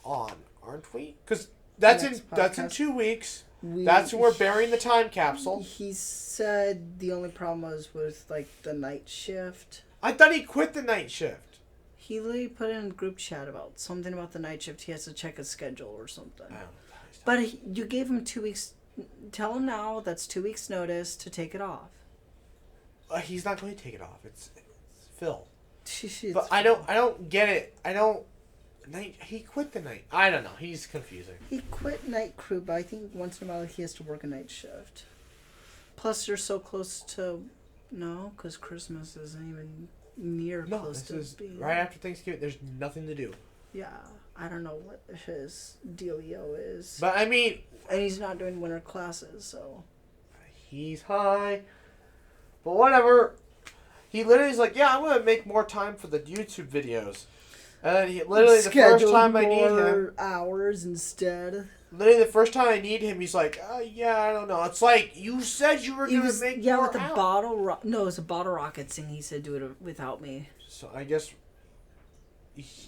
on, aren't we? Because that's in Next 2 weeks. We- That's when we're burying the time capsule. He said the only problem was with like the night shift. I thought he quit the night shift. He literally put in a group chat about something about the night shift. He has to check his schedule or something. But you gave him 2 weeks. Tell him now that's 2 weeks notice to take it off. He's not going to take it off. It's Phil. It's But I don't get it. He quit the night. I don't know. He's confusing. He quit night crew, but I think once in a while he has to work a night shift. Plus, you're so close to... No, because Christmas isn't even near No, close this to is being... right after Thanksgiving. There's nothing to do. Yeah, I don't know what his dealio is. But I mean, And he's not doing winter classes, so... he's high. But whatever. He literally is like, yeah, I'm going to make more time for the YouTube videos. And then he literally, the first time I need him... hours instead. Literally, the first time I need him, he's like, yeah, I don't know. It's like, you said you were He going to was, make yeah, more with the out. bottle... No, it was a bottle rocket thing. He said do it without me. So I guess...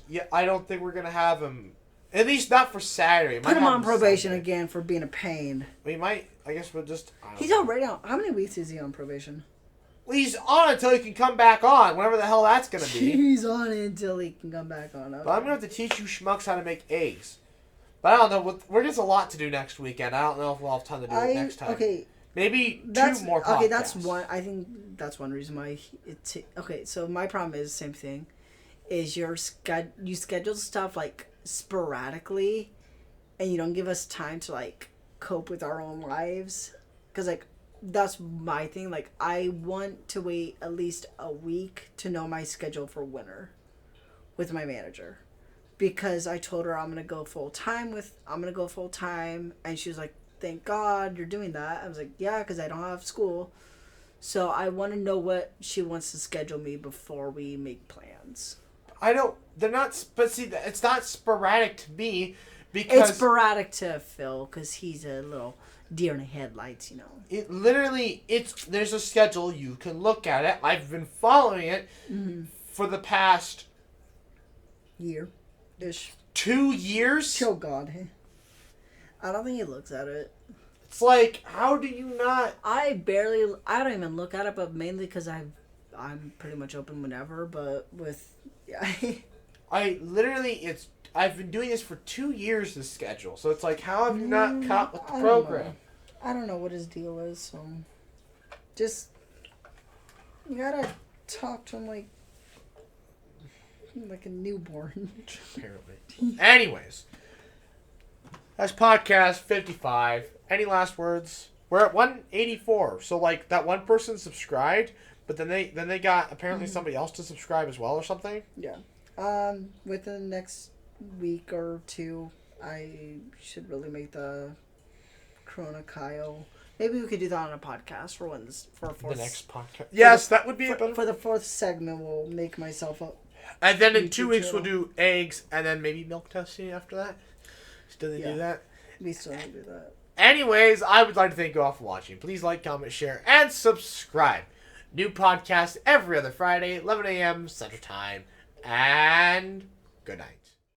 Yeah, I don't think we're going to have him At least not for Saturday. Put him on probation again for being a pain. We might. I guess we'll just. He's already on. How many weeks is he on probation? Well, he's on until he can come back on, whatever the hell that's gonna be. He's on until he can come back on. Okay. But I'm gonna have to teach you schmucks how to make eggs. But I don't know. We're just a lot to do next weekend. I don't know if we'll have time to do it next time. Okay. Maybe two more podcasts. Okay, that's one. I think that's one reason why. Okay, so my problem is the same thing. Is you schedule stuff like sporadically, and you don't give us time to like cope with our own lives. Because like that's my thing. Like I want to wait at least a week to know my schedule for winter with my manager. Because I told her I'm gonna go full time, and she was like, "Thank God you're doing that." I was like, "Yeah, because I don't have school." So I want to know what she wants to schedule me before we make plans. I don't. They're not. But see, it's not sporadic to me because It's sporadic to Phil because he's a little deer in the headlights, you know. it literally. There's a schedule. You can look at it. I've been following it for the past Year-ish. 2 years. Oh God, I don't think he looks at it. It's like, how do you not? I don't even look at it, but mainly because I'm pretty much open whenever. But with I literally, I've been doing this for 2 years, this schedule. So it's like, how have you not caught with the program? I don't know what his deal is, so just you gotta talk to him like a newborn. Apparently. Anyways, that's podcast 55. Any last words? We're at 184. So like that one person subscribed, but then they got apparently somebody else to subscribe as well or something. Yeah. Within the next week or two, I should really make the Corona Kyle. Maybe we could do that on a podcast for a fourth. The next podcast. Yes, that would be for the fourth segment. We'll make myself up. And then in YouTube 2 weeks channel. we'll do eggs and then maybe milk testing after that. Still they do that? We still need to do that. Anyways, I would like to thank you all for watching. Please like, comment, share, and subscribe. New podcast every other Friday, 11 a.m. Central Time. And good night.